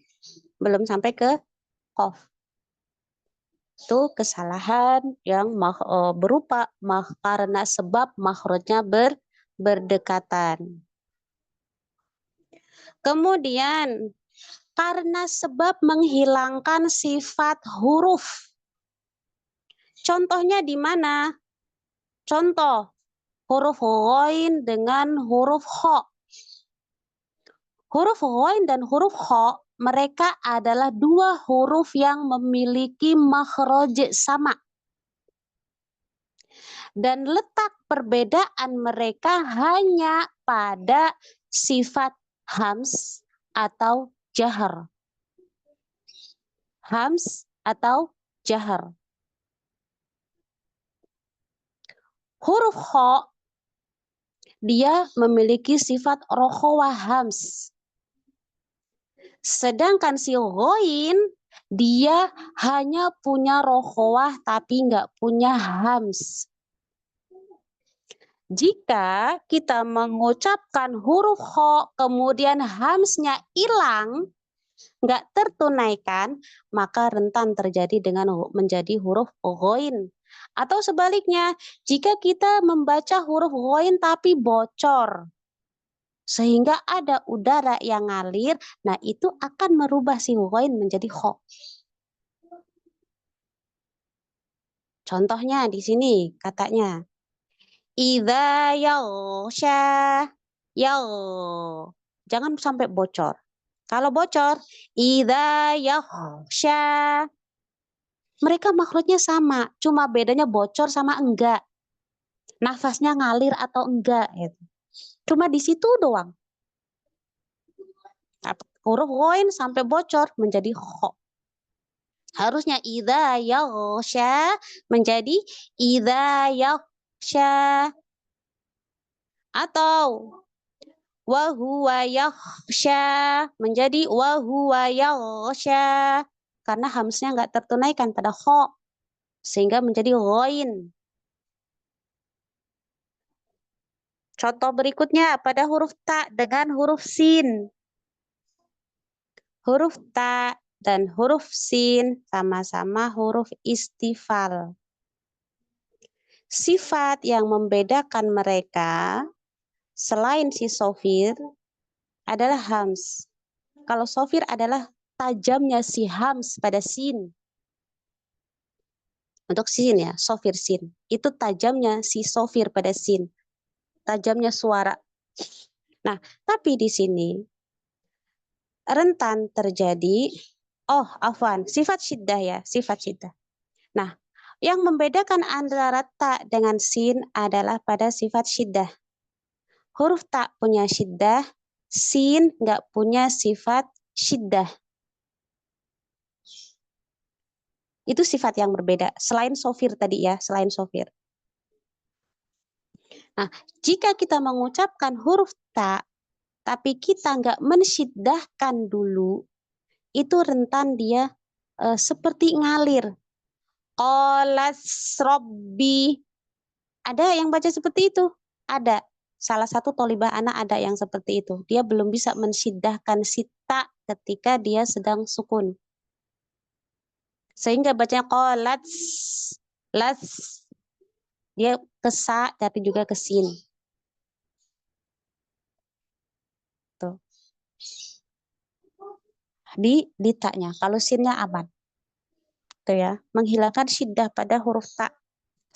belum sampai ke qaf. Itu kesalahan yang berupa karena sebab makhrajnya berdekatan. Kemudian karena sebab menghilangkan sifat huruf. Contohnya di mana? Contoh, huruf ghain dengan huruf kha. Huruf ghain dan huruf kha, mereka adalah dua huruf yang memiliki makhraj sama. Dan letak perbedaan mereka hanya pada sifat hams atau jahar. Hams atau jahar. Huruf kha dia memiliki sifat rokhawah hams. Sedangkan si ghain Dia hanya punya rokhawah tapi nggak punya hams. Jika kita mengucapkan huruf kho kemudian hamsnya hilang, nggak tertunaikan, maka rentan terjadi dengan menjadi huruf ghoin. Atau sebaliknya, jika kita membaca huruf ghoin tapi bocor, sehingga ada udara yang ngalir, nah itu akan merubah si ghoin menjadi kho. Contohnya di sini katanya, idza yaghsha, jangan sampai bocor. Kalau bocor, idza yaghsha. Mereka makhrajnya sama, cuma bedanya bocor sama enggak. Nafasnya ngalir atau enggak gitu. Cuma di situ doang. Huruf ghoin sampai bocor menjadi kho. Harusnya idza yaghsha menjadi idza yaghsha. Atau wa huwa yaghsha menjadi wa huwa yaghsha. Karena hamsnya enggak tertunaikan pada kho. Sehingga menjadi ghoin. Contoh berikutnya pada huruf ta dengan huruf sin. Huruf ta dan huruf sin sama-sama huruf istifal. Sifat yang membedakan mereka selain si sofir adalah hams. Kalau sofir adalah tajamnya si hams pada sin. Untuk sin ya, sofir sin. Itu tajamnya si sofir pada sin. Tajamnya suara. Nah, tapi di sini rentan terjadi, sifat syiddah ya, sifat syiddah. Nah, yang membedakan antara ta dengan sin adalah pada sifat syiddah. Huruf ta punya syiddah, sin nggak punya sifat syiddah. Itu sifat yang berbeda, selain sofir tadi ya, selain sofir. Nah, jika kita mengucapkan huruf ta, tapi kita nggak mensyiddahkan dulu, itu rentan dia seperti ngalir. Qalas Robbi. Ada yang baca seperti itu? Ada. Salah satu tolibah anak ada yang seperti itu. Dia belum bisa mensyiddahkan sita ketika dia sedang sukun. Sehingga bacanya qalats. Las. Dia kesa tapi juga kesin. Tuh. Di taknya. Kalau sinnya aman. Tuh ya. Menghilangkan syiddah pada huruf ta.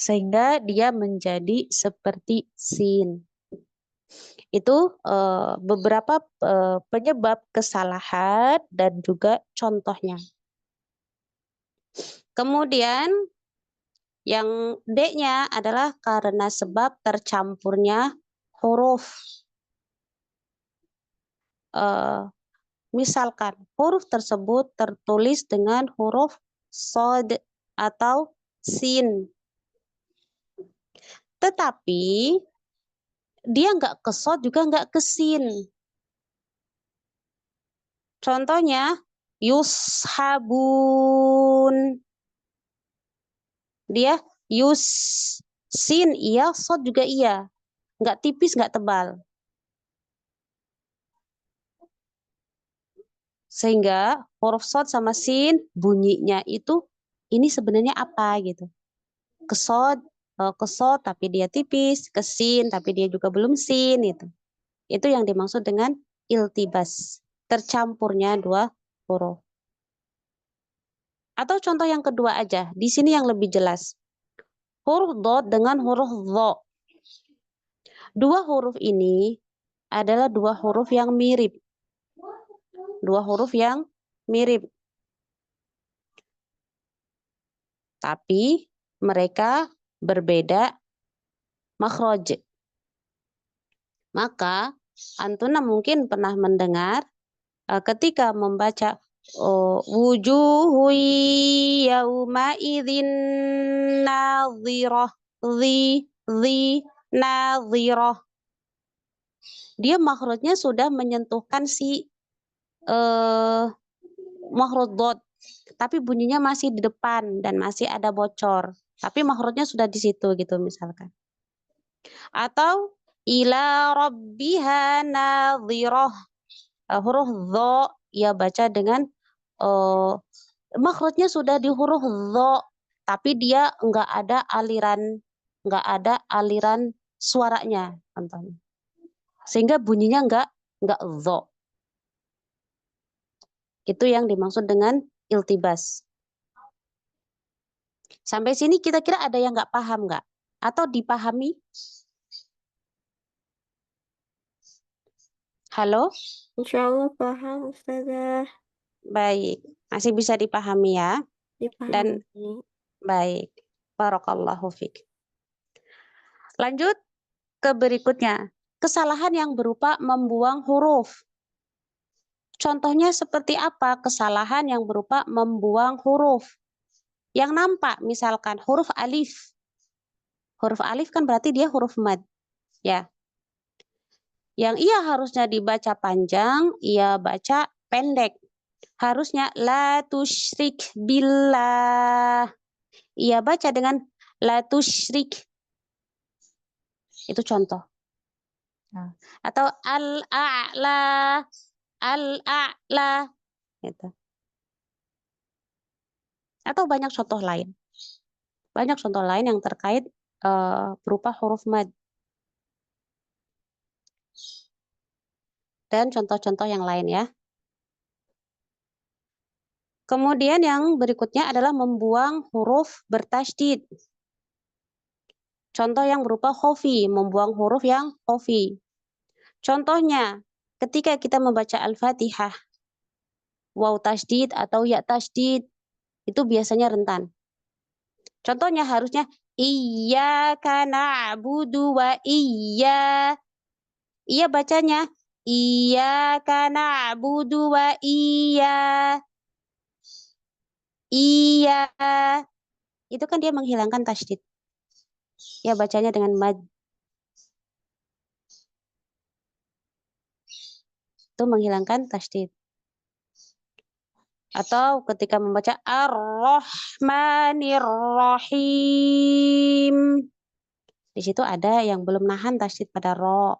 Sehingga dia menjadi seperti sin. Itu beberapa penyebab kesalahan dan juga contohnya. Kemudian yang D-nya adalah karena sebab tercampurnya huruf. Misalkan huruf tersebut tertulis dengan huruf sod atau sin. Tetapi dia nggak ke sod juga nggak ke sin. Contohnya yushabun. Dia sin iya, sod juga iya. Nggak tipis, nggak tebal. Sehingga huruf sod sama sin bunyinya itu ini sebenarnya apa gitu. Kesod tapi dia tipis, kesin tapi dia juga belum sin itu. Itu yang dimaksud dengan iltibas, tercampurnya dua huruf. Atau contoh yang kedua aja, di sini yang lebih jelas. Huruf dot dengan huruf dho. Dua huruf ini adalah dua huruf yang mirip. Dua huruf yang mirip. Tapi mereka berbeda makhraj. Maka antuna mungkin pernah mendengar ketika membaca wujuhu yauma idzin nadhirah, nadhirah. Dia makhrajnya sudah menyentuhkan si makhraj dhad, tapi bunyinya masih di depan dan masih ada bocor. Tapi makhrajnya sudah di situ gitu misalkan. Atau ila rabbiha nadhirah. Huruf dha ia baca dengan makhrajnya sudah di huruf dha, tapi dia enggak ada aliran suaranya, contohnya. Sehingga bunyinya enggak dha. Itu yang dimaksud dengan iltibas. Sampai sini kira-kira ada yang nggak paham nggak? Atau dipahami? Halo? Insya Allah paham Ustazah. Baik, masih bisa dipahami ya? Dan Dipahami. baik, barakallahu fiik. Lanjut ke berikutnya. Kesalahan yang berupa membuang huruf. Contohnya seperti apa kesalahan yang berupa membuang huruf? Yang nampak misalkan huruf alif. Huruf alif kan berarti dia huruf mad. Ya. Yang ia harusnya dibaca panjang, ia baca pendek. Harusnya la tusyrik billah. Ia baca dengan la tusyrik. Itu contoh. Atau al-a'la, al-a'la. Gitu. Atau banyak contoh lain. Banyak contoh lain yang terkait berupa huruf mad. Dan contoh-contoh yang lain ya. Kemudian yang berikutnya adalah membuang huruf bertasydid. Contoh yang berupa khofi, membuang huruf yang khofi. Contohnya, ketika kita membaca Al-Fatihah, waw tasydid atau ya tasydid, itu biasanya rentan. Contohnya harusnya iyyaka na'budu wa iya. Iya bacanya iyyaka na'budu wa iya. Iya. Itu kan dia menghilangkan tasydid. Ya bacanya dengan mad. Itu menghilangkan tasydid. Atau ketika membaca Ar-Rahmanir-Rahim. Di situ ada yang belum nahan tasydid pada ro.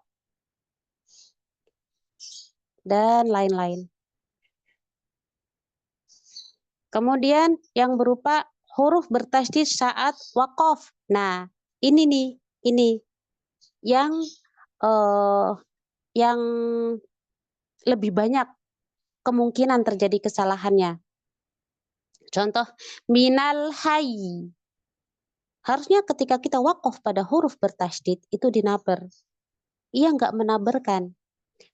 Dan lain-lain. Kemudian yang berupa huruf bertasydid saat waqaf. Nah, ini nih, ini yang lebih banyak kemungkinan terjadi kesalahannya. Contoh, minal hayy. Harusnya ketika kita waqaf pada huruf bertasydid itu dinaber. Ia enggak menaberkan.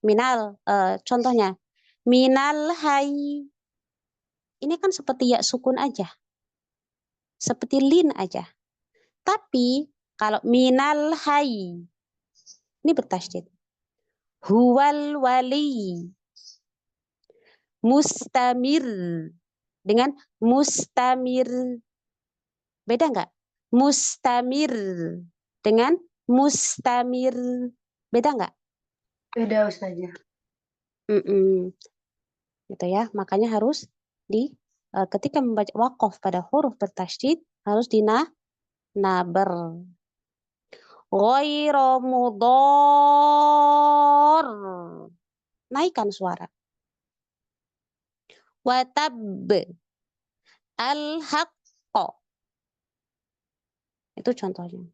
Minal, contohnya, minal hayy. Ini kan seperti ya sukun aja. Seperti lin aja. Tapi kalau minal hayy, ini bertasydid. Huwal wali. Mustamir. Dengan mustamir. Beda enggak? Mustamir dengan mustamir. Beda enggak? Beda Ustazah. Gitu ya. Makanya harus ketika membaca waqaf pada huruf bertasydid harus dinaber. Ghairu mudhar. Naikkan suara. Watab al-haqqa. Itu contohnya.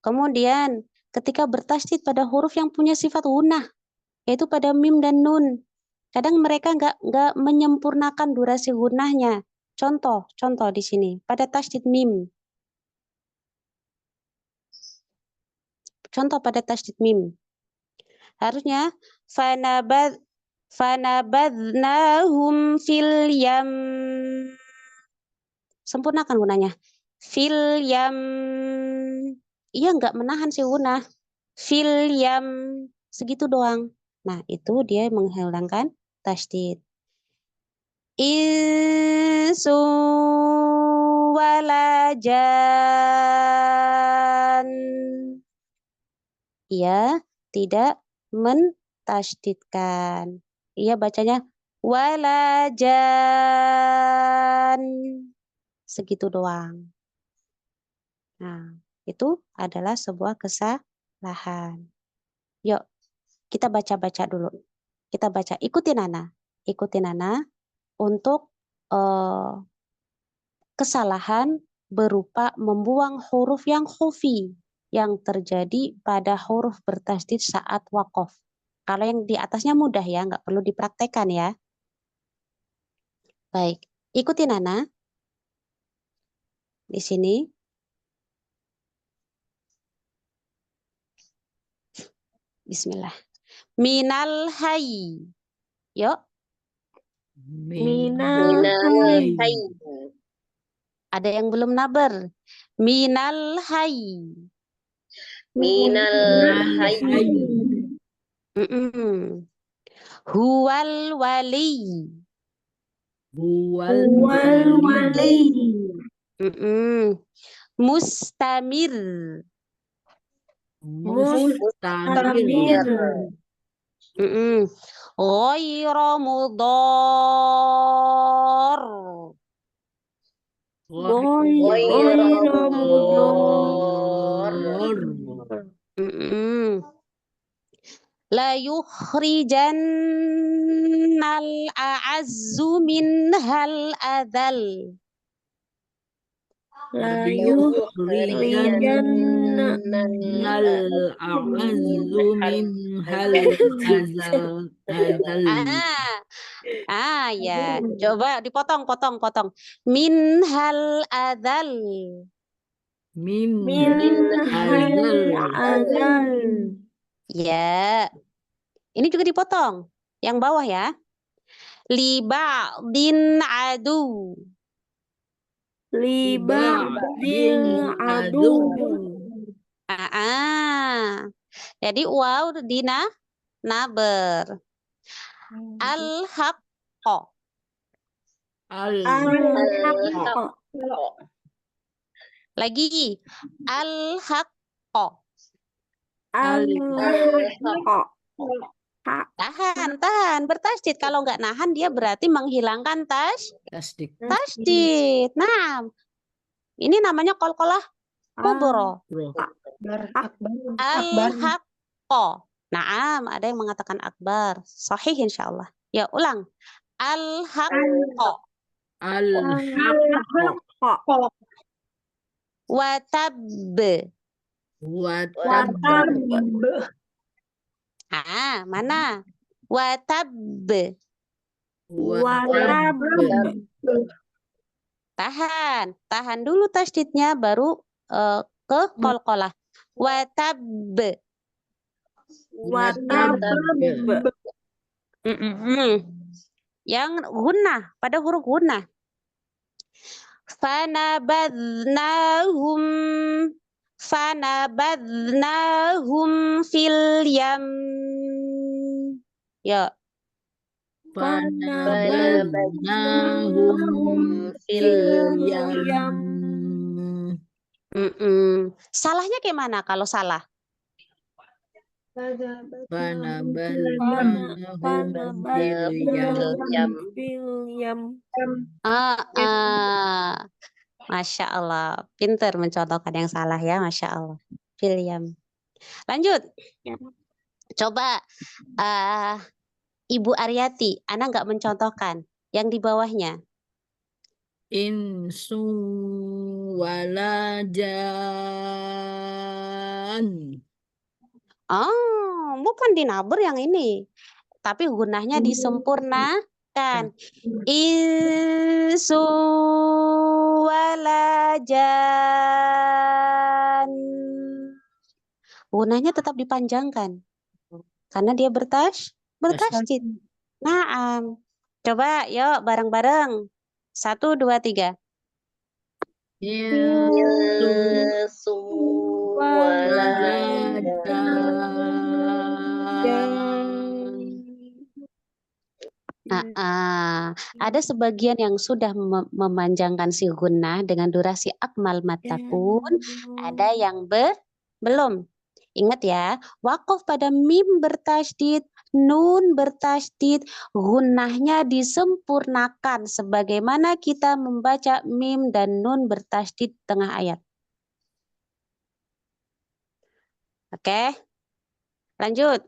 Kemudian ketika bertasydid pada huruf yang punya sifat gunnah, yaitu pada mim dan nun. Kadang mereka nggak menyempurnakan durasi gunnahnya. Contoh di sini pada tasydid mim. Contoh pada tasydid mim. Harusnya fanabadnahum fil yam. Sempurnakan gunanya. Fil yam. Ia nggak menahan si gunnah. Fil yam. Segitu doang. Nah, itu dia menghilangkan tasydid. Insu walajan. Ia tidak mentasydidkan. Ia bacanya wala jan. Segitu doang. Nah, itu adalah sebuah kesalahan. Yuk, kita baca-baca dulu. Kita baca, ikutin Nana. Ikutin Nana untuk kesalahan berupa membuang huruf yang khufi yang terjadi pada huruf bertasydid saat waqaf. Kalau yang di atasnya mudah ya, nggak perlu dipraktekkan ya. Baik, ikuti Nana. Di sini. Bismillah. Minal hayy. Yuk. Minal Minal hayy. Ada yang belum naber. Minal hayy. Minal hayy. Huwal wali. Huwal wali. Mustamir. mustamir. Ghairu mudar. Ghairu mudar. La yukhrijannal a'azzu minhal adal. La yukhrijannal a'azzu minhal azal. Ya. Coba dipotong. Minhal adal. minhal azal. Ya. Ini juga dipotong. Yang bawah ya. Li ba'din adu. Li ba'dil adu. Jadi waw dina naber. Al-haqqo. Al-haqqo. Lagi. Al-haqqo. Al-haqqo. Tahan. Bertasydid. Kalau nggak nahan dia berarti menghilangkan Tasdik. tasydid. Nah, ini namanya qalqalah kubro. Al-haqqo. Naam, ada yang mengatakan akbar. Sahih insyaallah. Ya, ulang. Al-haqqo. Al-haqqo. Watab. Mana? Watab. Tahan dulu tasydidnya baru ke qalqalah. Watab. Yang gunnah, pada huruf gunnah. Fanabadnahum fil yam. Ya. Fanabadnahum fil yam. Salahnya kayak mana kalau salah? Fanabadnahum fil yam. Masya Allah, pinter mencontohkan yang salah ya, Masya Allah. Filiam. Lanjut. Coba Ibu Aryati, Ana nggak mencontohkan yang di bawahnya. Insu walajan. Bukan dinaber yang ini. Tapi gunahnya disempurnakan. Insu walajan. Gunahnya tetap dipanjangkan. Karena dia bertasydid. Naam. Coba yuk bareng-bareng. 1, 2, 3. Insu walajan. Ada sebagian yang sudah memanjangkan si gunnah dengan durasi akmal matakun, ada yang belum. Ingat ya, waqaf pada mim bertasydid nun bertasydid, gunnahnya disempurnakan sebagaimana kita membaca mim dan nun bertasydid tengah ayat. Oke, lanjut.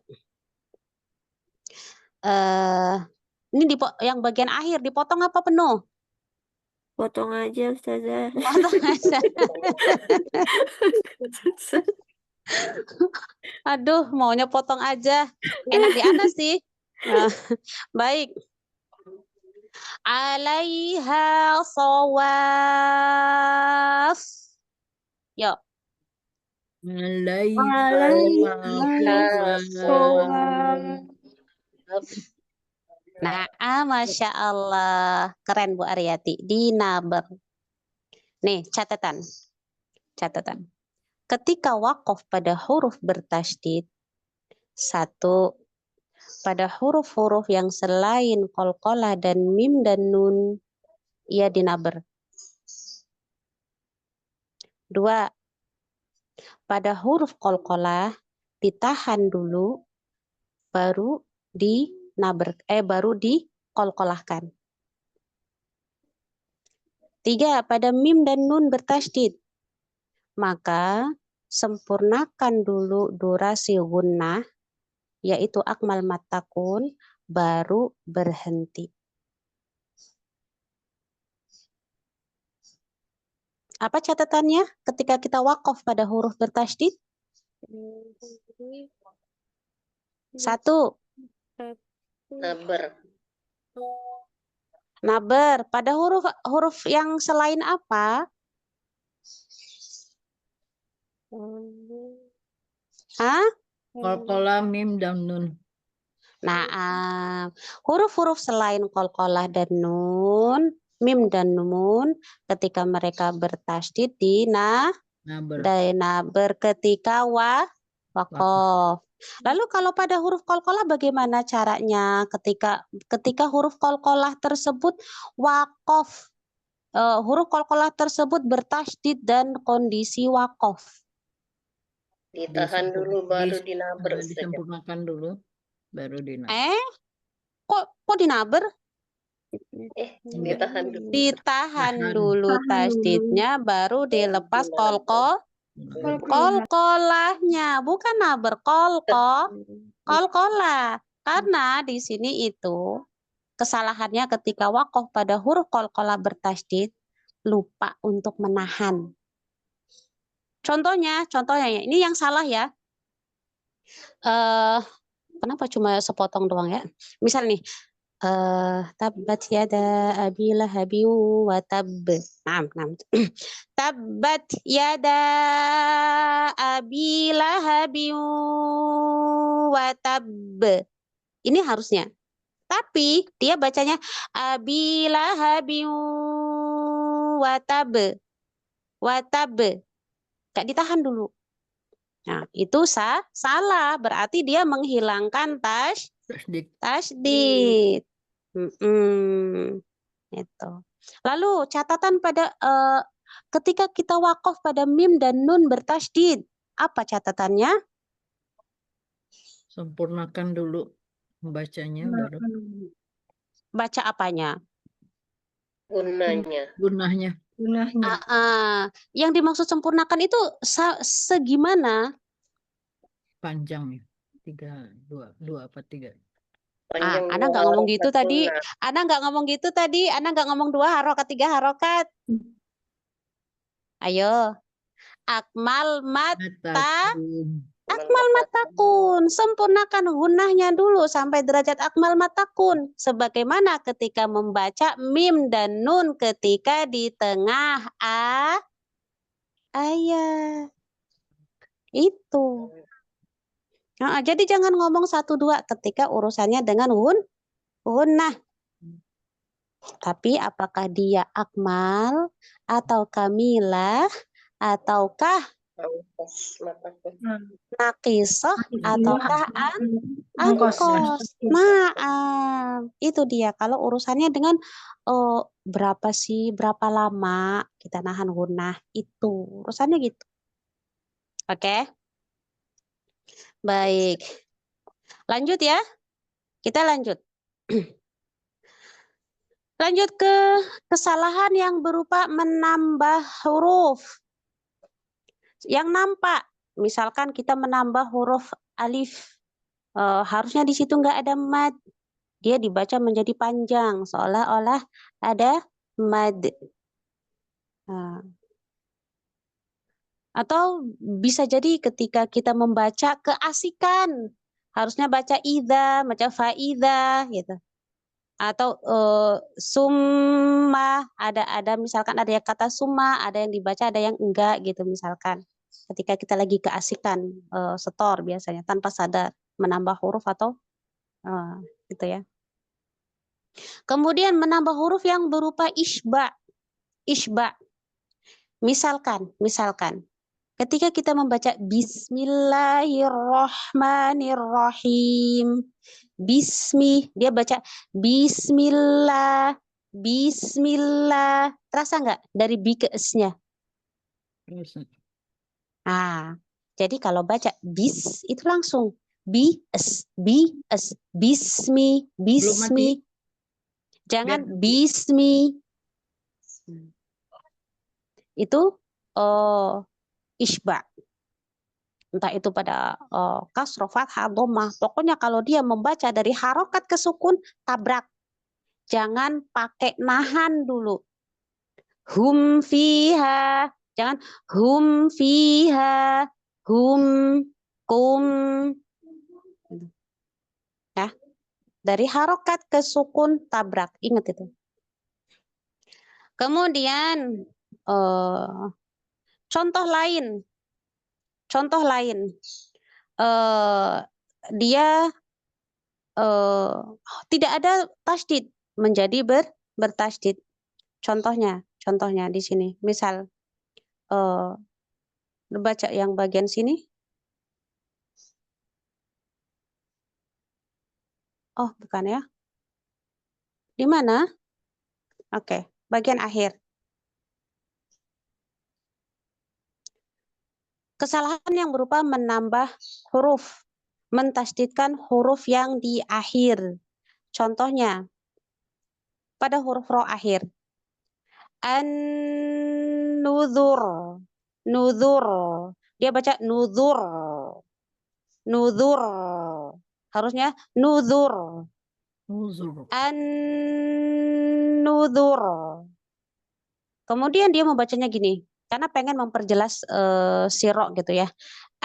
Ini yang bagian akhir dipotong apa penuh? Potong aja Ustazah. Potong aja. Aduh, maunya potong aja. Enak di Ana sih. Nah, baik. Alaiha sawaf. Yuk. Nah, Masya Allah. Keren Bu Aryati. Dinaber. Nih, catatan. Ketika wakof pada huruf bertasydid, satu, pada huruf-huruf yang selain qalqalah dan mim dan nun, ia dinaber. Dua, pada huruf qalqalah ditahan dulu, baru diqalqalahkan. Tiga, pada mim dan nun bertasydid, maka sempurnakan dulu durasi gunnah, yaitu akmal matakun, baru berhenti. Apa catatannya ketika kita wakof pada huruf bertasydid? Satu, naber. Pada huruf yang selain apa? Hah? Qalqalah, mim dan nun. Nah, huruf-huruf selain qalqalah dan nun, mim dan nun, ketika mereka bertasydid dinaber ketika wakof. Lalu kalau pada huruf qalqalah bagaimana caranya ketika huruf qalqalah tersebut wakof, huruf qalqalah tersebut bertasydid dan kondisi wakof? Ditahan dulu baru dinaber. Disempurnakan dulu baru dinaber. Kok dinaber? Ditahan dulu. Ditahan dulu tasydidnya baru dilepas qalqalahnya, bukan naber, qalqalah. Karena di sini itu kesalahannya ketika wakof pada huruf qalqalah bertasydid, lupa untuk menahan. Contohnya ya, ini yang salah ya. Kenapa cuma sepotong doang ya? Misal nih, tabbat yada abi lahabin wa tabb. Nah. Tabbat yada abi lahabin wa tabb. Ini harusnya. Tapi dia bacanya abi lahabin wa tabb. Gak ditahan dulu. Nah, itu salah. Berarti dia menghilangkan tasydid. Itu. Lalu catatan pada ketika kita wakof pada mim dan nun bertasydid, apa catatannya? Sempurnakan dulu membacanya baru. Baca apanya? Gunnahnya. Yang dimaksud sempurnakan itu segimana? Panjang ya. 2 apa 3? Ana nggak ngomong gitu tadi. Ana nggak ngomong 2 harokat 3 harokat. Ayo. Akmal matakun. Sempurnakan gunnahnya dulu sampai derajat akmal matakun. Sebagaimana ketika membaca mim dan nun ketika di tengah ayat. Itu. Nah, jadi jangan ngomong 1-2 ketika urusannya dengan gunnah. Tapi apakah dia akmal atau kamilah ataukah nakisah ataukah angkos? Nah, itu dia. Kalau urusannya dengan berapa lama kita nahan gunnah, itu urusannya gitu. Oke. Baik. Lanjut ya. Kita lanjut. Lanjut ke kesalahan yang berupa menambah huruf. Yang nampak, misalkan kita menambah huruf alif, harusnya di situ nggak ada mad. Dia dibaca menjadi panjang, seolah-olah ada mad. Nah. Atau bisa jadi ketika kita membaca keasikan, harusnya baca idza, baca faidza gitu. Atau summa, ada misalkan ada yang kata summa, ada yang dibaca, ada yang enggak gitu misalkan. Ketika kita lagi keasikan setor biasanya tanpa sadar menambah huruf atau gitu ya. Kemudian menambah huruf yang berupa isba. Isba. Misalkan ketika kita membaca Bismillahirrahmanirrahim. Bismi, dia baca Bismillah, Bismillah. Terasa nggak dari bi ke s-nya? Nah, jadi kalau baca bis itu langsung bis, bismi, bismi. Jangan bismi. Itu isba. Entah itu pada kasroh, fathah, dhammah. Pokoknya kalau dia membaca dari harokat ke sukun, tabrak. Jangan pakai nahan dulu. Hum fiha. Jangan hum fiha. Hum, kum. Ya. Dari harokat ke sukun, tabrak. Ingat itu. Kemudian, contoh lain. Dia tidak ada tasydid menjadi bertasydid. Contohnya di sini. Misal baca yang bagian sini. Oh, bukan ya. Di mana? Oke, bagian akhir. Kesalahan yang berupa menambah huruf, mentasydidkan huruf yang di akhir. Contohnya, pada huruf ro akhir. An-nuzur. Nuzur. Dia baca nuzur. Nuzur. Harusnya nuzur. An-nuzur. Kemudian dia membacanya gini. Karena pengen memperjelas sirok gitu ya.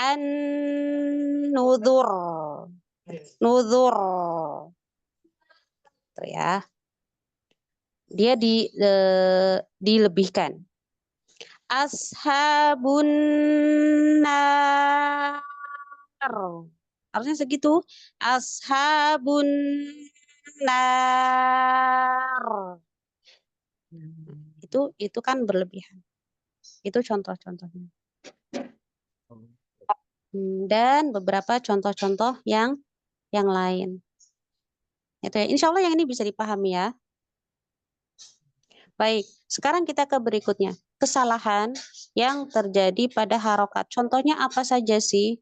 An-nuzur. Nuzur. Tuh ya. Dia dilebihkan. Ashabun nar. Harusnya segitu. Ashabun nar. Itu kan berlebihan. Itu contoh-contohnya. Dan beberapa contoh-contoh yang lain. Itu ya. Insya Allah yang ini bisa dipahami ya. Baik, sekarang kita ke berikutnya. Kesalahan yang terjadi pada harokat. Contohnya apa saja sih?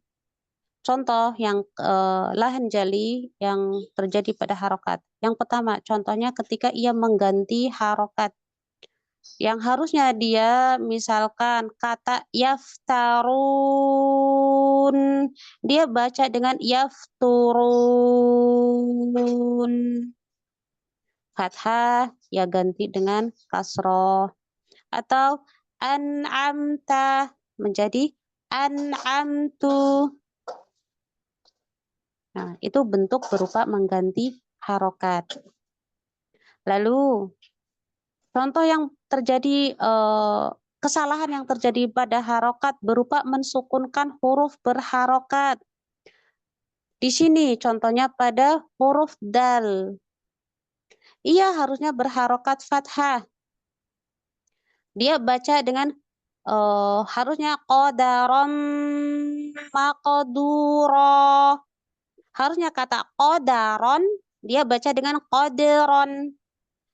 Contoh yang lahan jali yang terjadi pada harokat. Yang pertama, contohnya ketika ia mengganti harokat. Yang harusnya dia misalkan kata yaftarun. Dia baca dengan yafturun. Fathah ya ganti dengan kasroh. Atau an'amta menjadi an'amtu. Nah, itu bentuk berupa mengganti harokat. Lalu contoh yang terjadi, kesalahan yang terjadi pada harokat berupa mensukunkan huruf berharokat. Di sini contohnya pada huruf dal. Ia harusnya berharokat fathah. Dia baca dengan harusnya qadaram maqdura. Harusnya kata qadaron dia baca dengan qadron.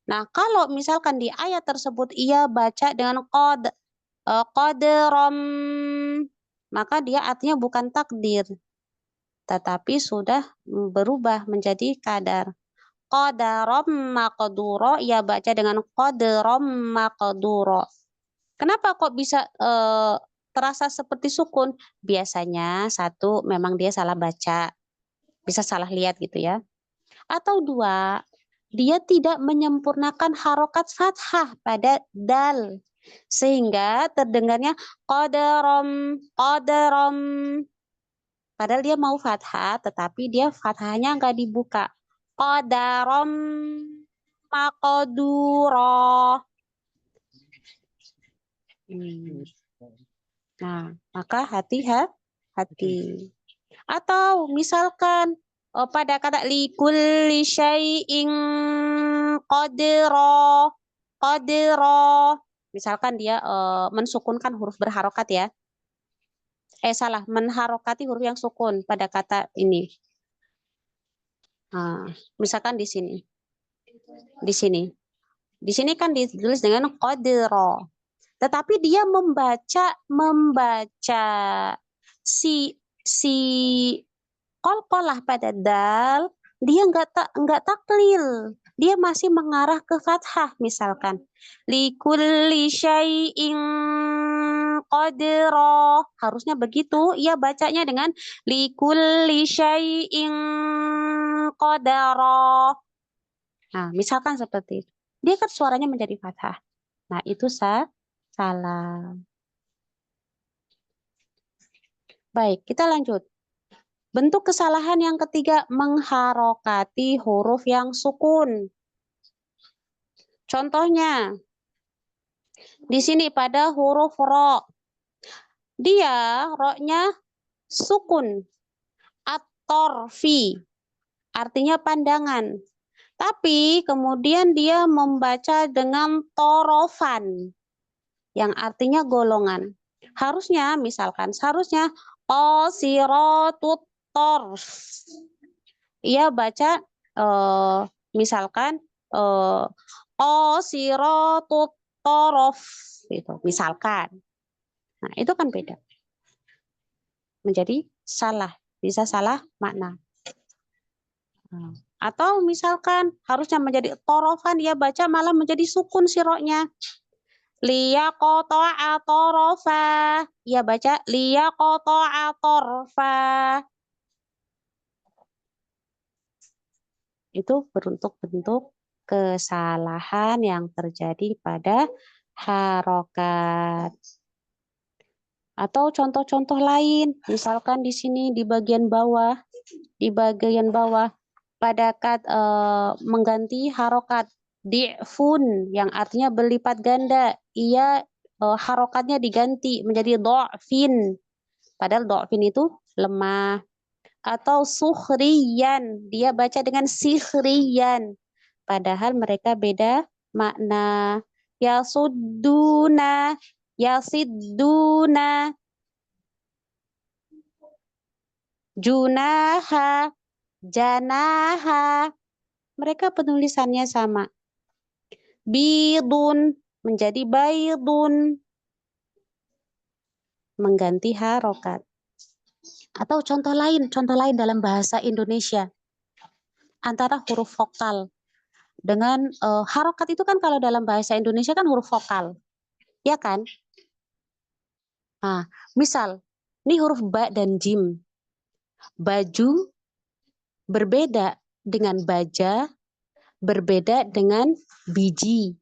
Nah, kalau misalkan di ayat tersebut ia baca dengan qadram, maka dia artinya bukan takdir, tetapi sudah berubah menjadi kadar. Qadaram maqduro, ia baca dengan qadaram maqduro. Kenapa kok bisa terasa seperti sukun? Biasanya satu, memang dia salah baca, bisa salah lihat gitu ya. Atau dua, dia tidak menyempurnakan harokat fathah pada dal, sehingga terdengarnya qadaram, qadaram. Padahal dia mau fathah, tetapi dia fathahnya nggak dibuka. Qadaram maqduro. Nah, maka hati-hati. Atau misalkan pada kata likulli syai'in qadra, qadra. Misalkan dia mensukunkan huruf berharokat ya. Salah, menharokati huruf yang sukun pada kata ini. Nah, misalkan di sini. Di sini. Di sini kan ditulis dengan qadra. Tetapi dia membaca si qalqalah pada dal, dia enggak taklil. Dia masih mengarah ke fathah misalkan. Likulli syai'in qadra. Harusnya begitu, ia bacanya dengan likulli syai'in qadra. Nah, misalkan seperti itu. Dia kan suaranya menjadi fathah. Nah, itu salah. Baik, kita lanjut. Bentuk kesalahan yang ketiga, mengharokati huruf yang sukun. Contohnya, di sini pada huruf ro. Dia ro-nya sukun. At-torfi. Artinya pandangan. Tapi kemudian dia membaca dengan torofan. Yang artinya golongan. Harusnya, misalkan, seharusnya qasiratut torf. Ia baca misalkan qasiratut torf gitu, misalkan. Nah, itu kan beda. Menjadi salah, bisa salah makna. Atau misalkan harusnya menjadi torofan, ia baca malah menjadi sukun siroknya. Liyaqta'a torofa. Ia baca liyaqta'a torfa. Itu bentuk-bentuk kesalahan yang terjadi pada harokat. Atau contoh-contoh lain, misalkan di sini di bagian bawah, pada mengganti harokat di'fun yang artinya berlipat ganda, ia harokatnya diganti menjadi do'fin, padahal do'fin itu lemah. Atau sukhriyan, dia baca dengan sikhriyan, padahal mereka beda makna. Yasudduna, yasidduna. Junaha, janaha. Mereka penulisannya sama. Bidun menjadi baidun. Mengganti harokat. Atau contoh lain dalam bahasa Indonesia. Antara huruf vokal dengan harokat itu kan kalau dalam bahasa Indonesia kan huruf vokal. Ya kan? Nah, misal, ini huruf ba dan jim. Baju berbeda dengan baja, berbeda dengan biji.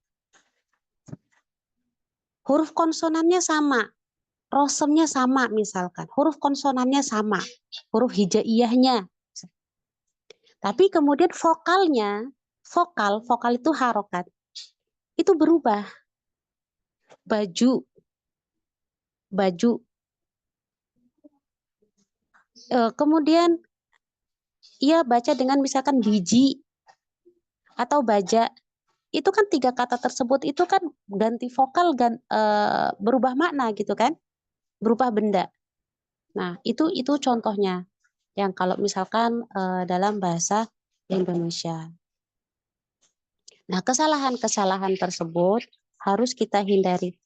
Huruf konsonannya sama, rosemnya sama misalkan. Huruf konsonannya sama, huruf hijaiyahnya. Tapi kemudian vokalnya, vokal itu harokat. Itu berubah. Baju. Kemudian ia baca dengan misalkan biji atau baja. Itu kan tiga kata tersebut itu kan ganti vokal berubah makna gitu kan, berubah benda. Nah itu contohnya yang kalau misalkan dalam bahasa Indonesia. Nah kesalahan-kesalahan tersebut harus kita hindari,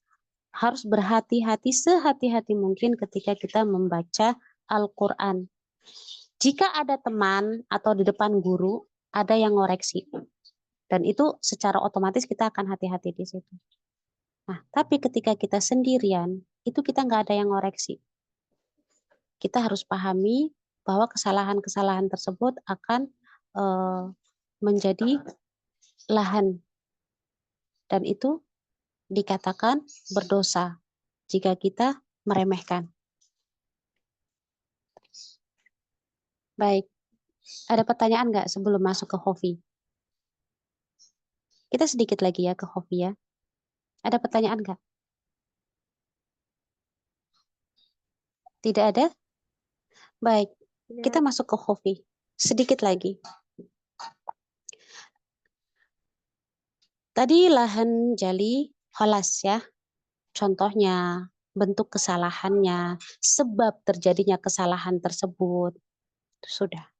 harus berhati-hati sehati-hati mungkin ketika kita membaca Al-Quran. Jika ada teman atau di depan guru, ada yang ngoreksi. Dan itu secara otomatis kita akan hati-hati di situ. Nah, tapi ketika kita sendirian, itu kita nggak ada yang ngoreksi. Kita harus pahami bahwa kesalahan-kesalahan tersebut akan menjadi lahan. Dan itu dikatakan berdosa jika kita meremehkan. Baik, ada pertanyaan nggak sebelum masuk ke Hofi? Kita sedikit lagi ya ke Hofi ya. Ada pertanyaan nggak? Tidak ada? Baik, kita masuk ke Hofi. Sedikit lagi. Tadi lahan jali kholas ya. Contohnya, bentuk kesalahannya, sebab terjadinya kesalahan tersebut. Sudah.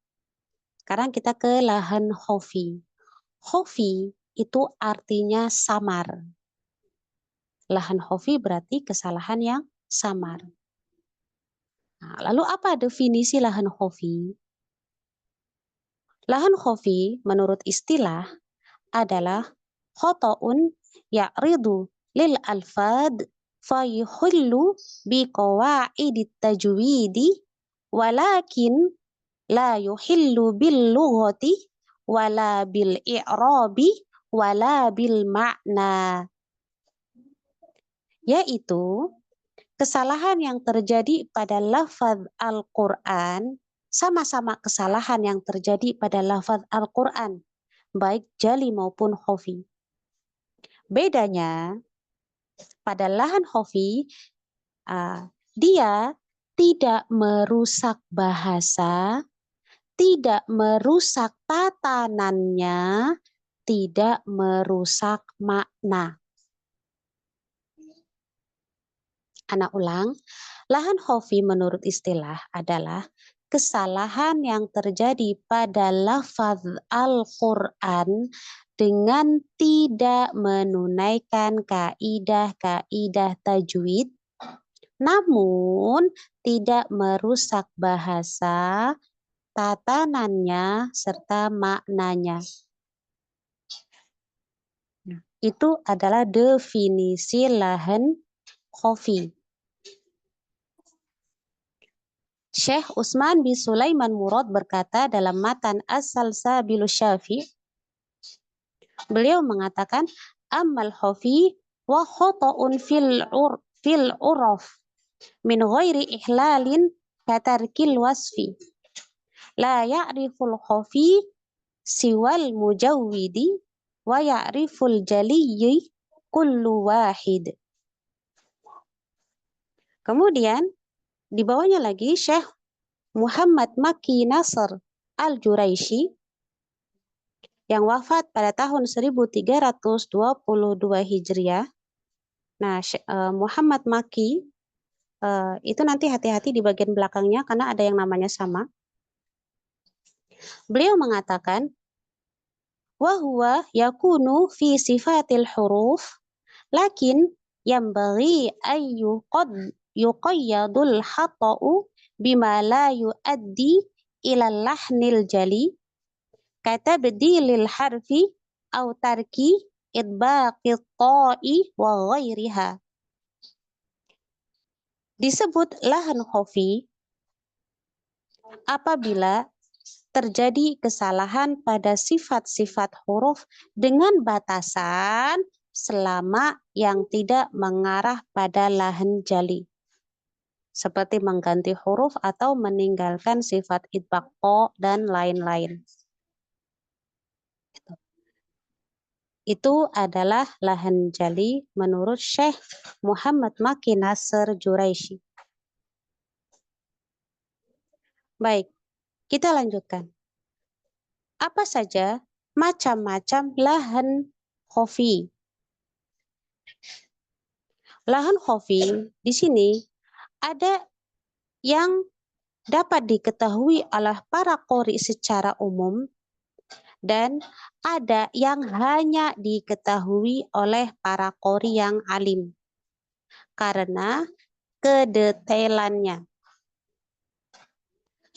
Sekarang kita ke lahan Hofi. Hofi itu artinya samar. Lahan Hofi berarti kesalahan yang samar. Nah, lalu apa definisi lahan Hofi? Lahan Hofi menurut istilah adalah khoto'un ya'ridu lil alfad fayuhullu biqawa'idit tajwidi walakin la yuhillu bil lughati wala bil i'rabi wala bil makna, yaitu kesalahan yang terjadi pada lafaz Al-Quran sama-sama kesalahan yang terjadi pada lafaz Al-Quran, baik jali maupun khofi. Bedanya pada lahan khofi, dia tidak merusak bahasa, tidak merusak tatanannya, tidak merusak makna. Anak ulang, lahan khofi menurut istilah adalah kesalahan yang terjadi pada lafaz Al-Quran dengan tidak menunaikan kaidah-kaidah tajwid, namun tidak merusak bahasa, tatanannya, serta maknanya. Itu adalah definisi lahan khofi. Syekh Utsman bin Sulaiman Murad berkata dalam matan As-Salsabil Syafi, beliau mengatakan, ammal khofi wa khota'un fil uraf min ghairi ihlalin katarkil wasfi la ya'riful khofi siwal mujawwidi wa ya'riful jaliyyi kullu wahid. Kemudian di bawahnya lagi Syekh Muhammad Maki Nasr Al-Juraisy yang wafat pada tahun 1322 Hijriah. Nah, Muhammad Maki itu nanti hati-hati di bagian belakangnya karena ada yang namanya sama. Beliau mengatakan, wa huwa yakunu fi sifatil huruf lakin yambaghi ayyu qad yuqayyadul hata'u bima la yuaddi ila lahnil jali katabdilil harfi aw tarki idbaqit ta'i wa ghairiha. Disebut lahan khofi apabila terjadi kesalahan pada sifat-sifat huruf dengan batasan selama yang tidak mengarah pada lahan jali, seperti mengganti huruf atau meninggalkan sifat idbaq dan lain-lain. Itu adalah lahan jali menurut Syekh Muhammad Maki Nasr Juraisy. Baik, kita lanjutkan. Apa saja macam-macam lahan khofi? Lahan khofi di sini ada yang dapat diketahui oleh para qori secara umum dan ada yang hanya diketahui oleh para qori yang alim karena kedetailannya.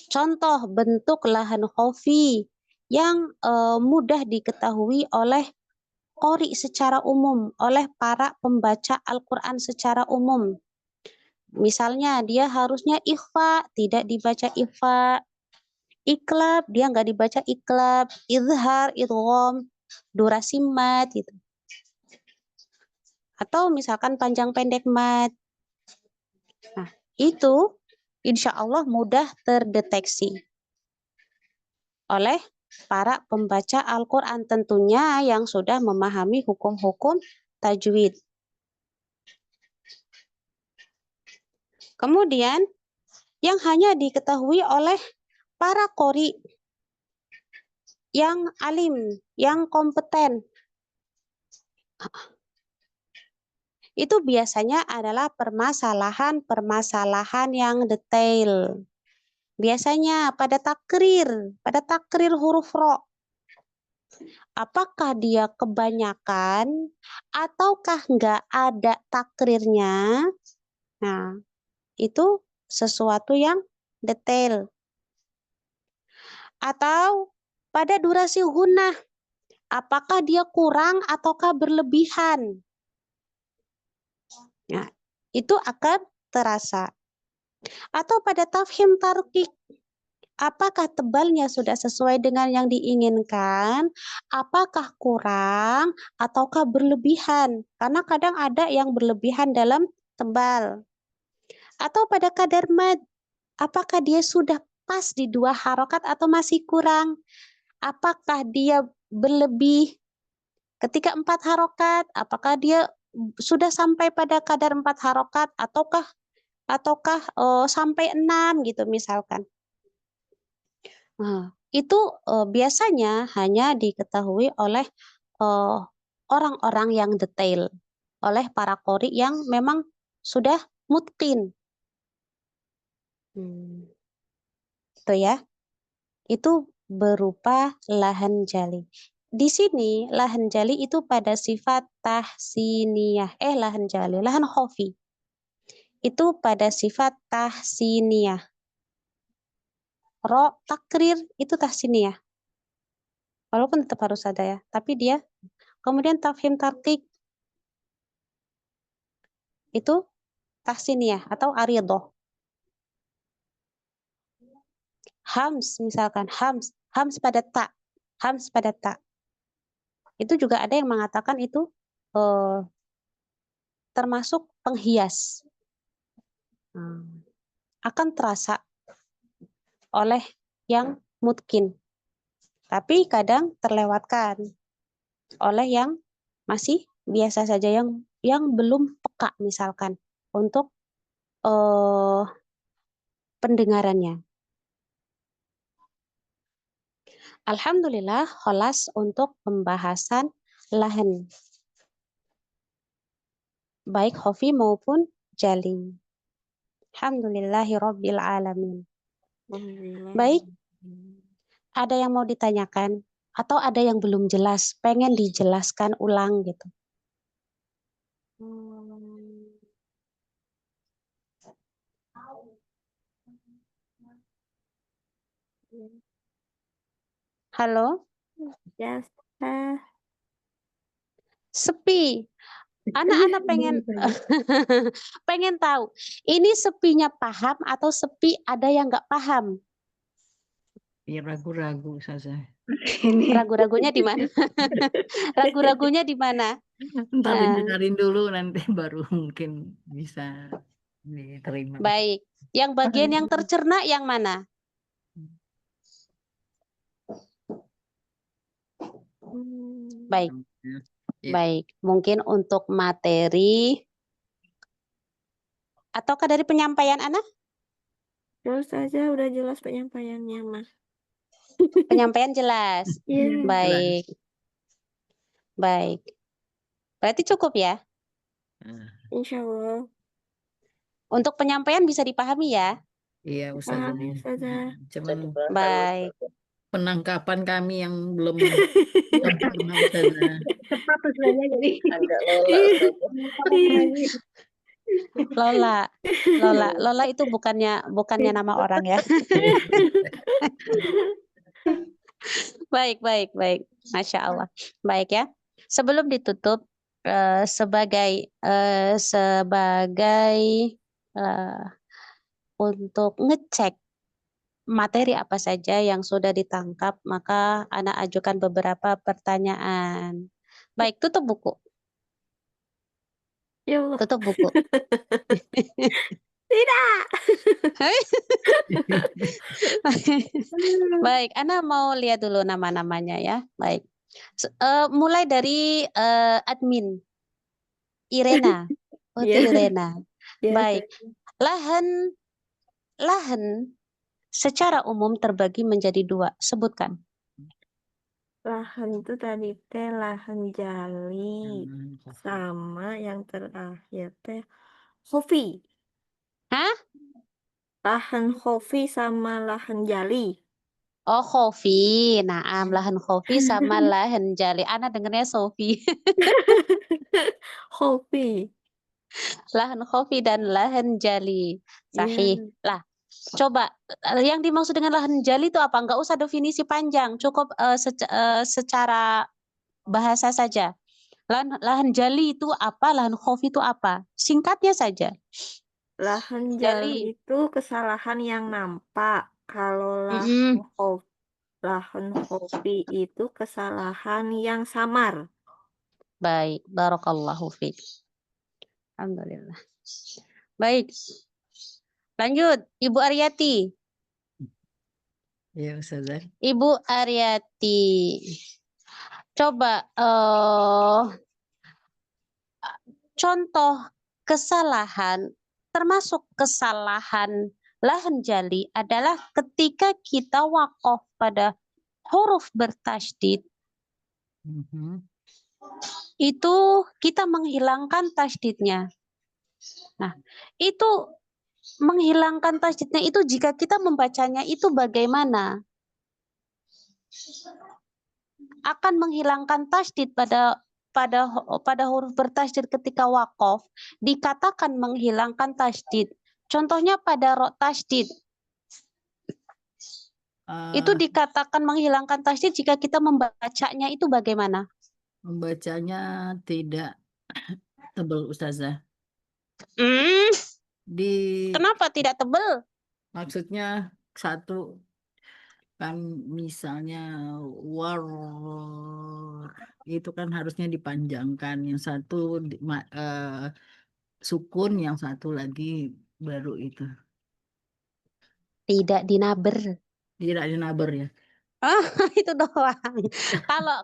Contoh bentuk lahan khafi yang mudah diketahui oleh qori secara umum, oleh para pembaca Al-Quran secara umum. Misalnya dia harusnya ikhfa, tidak dibaca ikhfa. Iklab, dia nggak dibaca iklab. Izhar, idgham, durasi mat gitu. Atau misalkan panjang pendek mat. Nah, itu insya Allah mudah terdeteksi oleh para pembaca Al-Quran tentunya yang sudah memahami hukum-hukum tajwid. Kemudian yang hanya diketahui oleh para qori yang alim, yang kompeten, itu biasanya adalah permasalahan-permasalahan yang detail. Biasanya pada takrir huruf ro. Apakah dia kebanyakan ataukah nggak ada takrirnya? Nah, itu sesuatu yang detail. Atau pada durasi gunnah, apakah dia kurang ataukah berlebihan? Nah, itu akan terasa. Atau pada tafhim tarqiq, apakah tebalnya sudah sesuai dengan yang diinginkan? Apakah kurang ataukah berlebihan? Karena kadang ada yang berlebihan dalam tebal. Atau pada kadar mad, apakah dia sudah pas di 2 harokat atau masih kurang? Apakah dia berlebih ketika 4 harokat? Apakah dia sudah sampai pada kadar 4 harokat ataukah sampai 6 gitu misalkan. Nah, itu biasanya hanya diketahui oleh orang-orang yang detail, oleh para qori yang memang sudah mutqin. Itu ya. Itu berupa lahan jali. Di sini lahan jali itu pada sifat tahsiniyah. Lahan khafi. Itu pada sifat tahsiniyah. Ro takrir itu tahsiniyah. Walaupun tetap harus ada ya, tapi dia. Kemudian tafhim tarqiq itu tahsiniyah atau aridoh. Hams misalkan, hams pada ta. Hams pada ta. Itu juga ada yang mengatakan itu termasuk penghias. Akan terasa oleh yang mutkin. Tapi kadang terlewatkan oleh yang masih biasa saja, yang belum peka misalkan untuk pendengarannya. Alhamdulillah kholas untuk pembahasan lahan. Baik khafi maupun jali. Alhamdulillahirabbil alamin. Baik. Ada yang mau ditanyakan atau ada yang belum jelas, pengen dijelaskan ulang gitu. Halo? Ya, Sepi. Anak-anak pengen tahu. Ini sepinya paham atau sepi ada yang nggak paham? Ya ragu-ragu saja. Ragu-ragunya di mana? Ragu-ragunya di mana? Ntar dengerin dulu nanti baru mungkin bisa diterima. Baik. Yang bagian yang tercerna yang mana? Baik. Baik. Mungkin untuk materi ataukah dari penyampaian anak? Terus saja udah jelas penyampaiannya, Mas. Penyampaian jelas. Baik. Baik. Berarti cukup ya? Insya Allah. Untuk penyampaian bisa dipahami ya? Iya, Ustazah. Cuman baik. Penangkapan kami yang belum sempurna, Ustazah. Cepat tujuannya jadi Agak lola. Lola. Lola itu bukannya nama orang ya. Baik. Masya Allah. Baik ya. Sebelum ditutup sebagai untuk ngecek materi apa saja yang sudah ditangkap, maka Ana ajukan beberapa pertanyaan. Baik, tutup buku. Ya Allah. Tutup buku. Tidak. Baik, Ana mau lihat dulu nama-namanya ya. Baik. Mulai dari admin Irena. Oh, itu Iya. Irena. Biasa. Baik. Lahan secara umum terbagi menjadi 2. Sebutkan. Lahan itu tadi teh lahan jali sama yang terakhir teh Hofi. Hah? Lahan Hofi sama lahan jali. Oh, Khofi. Naam, lahan Khofi sama lahan jali. Ana dengernya Sofi. Hofi. Lahan Khofi dan lahan jali. Sahih. Iya. Lah, coba yang dimaksud dengan lahan jali itu apa? Enggak usah definisi panjang, cukup secara bahasa saja. Lahan jali itu apa? Lahan Khofi itu apa? Singkatnya saja. Lahan Jali. jali itu kesalahan yang nampak. Kalau Mm-mm. lahan Hofi itu kesalahan yang samar. Baik, barakallahu fiik. Alhamdulillah. Baik. Lanjut, Ibu Aryati. Ya, Ustazah. Ibu Aryati. Coba contoh kesalahan, termasuk kesalahan lahan jali adalah ketika kita waqaf pada huruf bertasydid, itu kita menghilangkan tasydidnya. Nah, itu menghilangkan tasydidnya itu jika kita membacanya itu bagaimana? Akan menghilangkan tasydid pada huruf bertasydid ketika waqaf dikatakan menghilangkan tasydid. Contohnya pada ro tasydid. Itu dikatakan menghilangkan tasydid jika kita membacanya itu bagaimana? Membacanya tidak tebal, Ustazah. Kenapa tidak tebal? Maksudnya satu kan misalnya war itu kan harusnya dipanjangkan, yang satu sukun, yang satu lagi baru itu Tidak dinaber. tidak dinaber ya. Itu doang.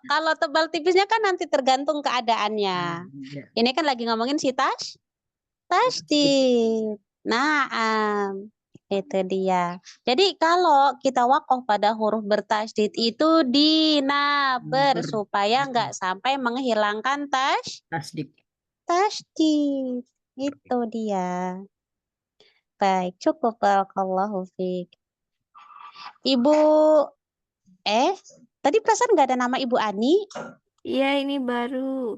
Kalau tebal tipisnya kan nanti tergantung keadaannya. Ya. Ini kan lagi ngomongin si tasydid. Naam. Itu dia. Jadi kalau kita waqaf pada huruf bertasydid itu dinaber supaya nggak sampai menghilangkan Tasdik. tasydid. Itu dia. Baik, cukup. Barakallahu fiik. Ibu tadi perasaan nggak ada nama Ibu Ani? Iya, ini baru.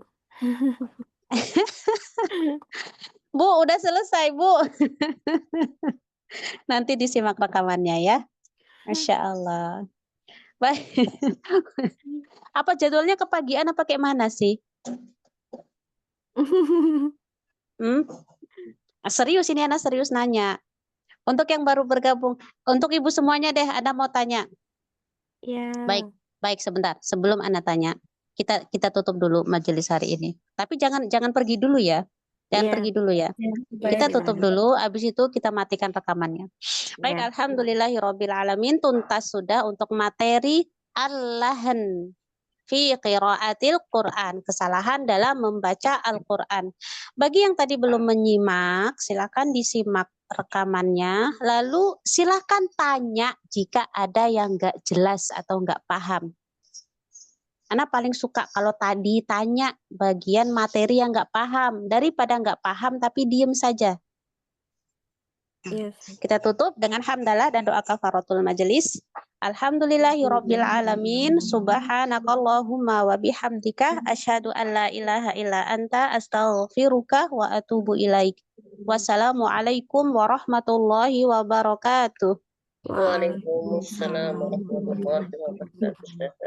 Bu, udah selesai, Bu. Nanti disimak rekamannya ya. Masya Allah. Baik. Apa jadwalnya kepagian apa kayak mana sih? Serius ini Ana serius nanya. Untuk yang baru bergabung, untuk ibu semuanya deh, Ana mau tanya. Ya. Baik sebentar. Sebelum Ana tanya, kita tutup dulu majelis hari ini. Tapi jangan pergi dulu ya. Jangan pergi dulu ya. Kita tutup dulu, habis itu kita matikan rekamannya. Baik, alhamdulillahirabbil alamin, tuntas sudah untuk materi al-lahan fi qiraatil Quran, kesalahan dalam membaca Al-Quran. Bagi yang tadi belum menyimak, silakan disimak rekamannya, lalu silakan tanya jika ada yang nggak jelas atau nggak paham. Ana paling suka kalau tadi tanya bagian materi yang nggak paham, daripada nggak paham tapi diem saja. Yes. Kita tutup dengan hamdalah dan doa kafaratul majelis. Alhamdulillahirabbil alamin, subhanakallahumma wa bihamdika asyhadu an la ilaha illa anta astaghfiruka wa atubu ilaik. Wassalamualaikum warahmatullahi wabarakatuh. Waalaikumsalam warahmatullahi wabarakatuh.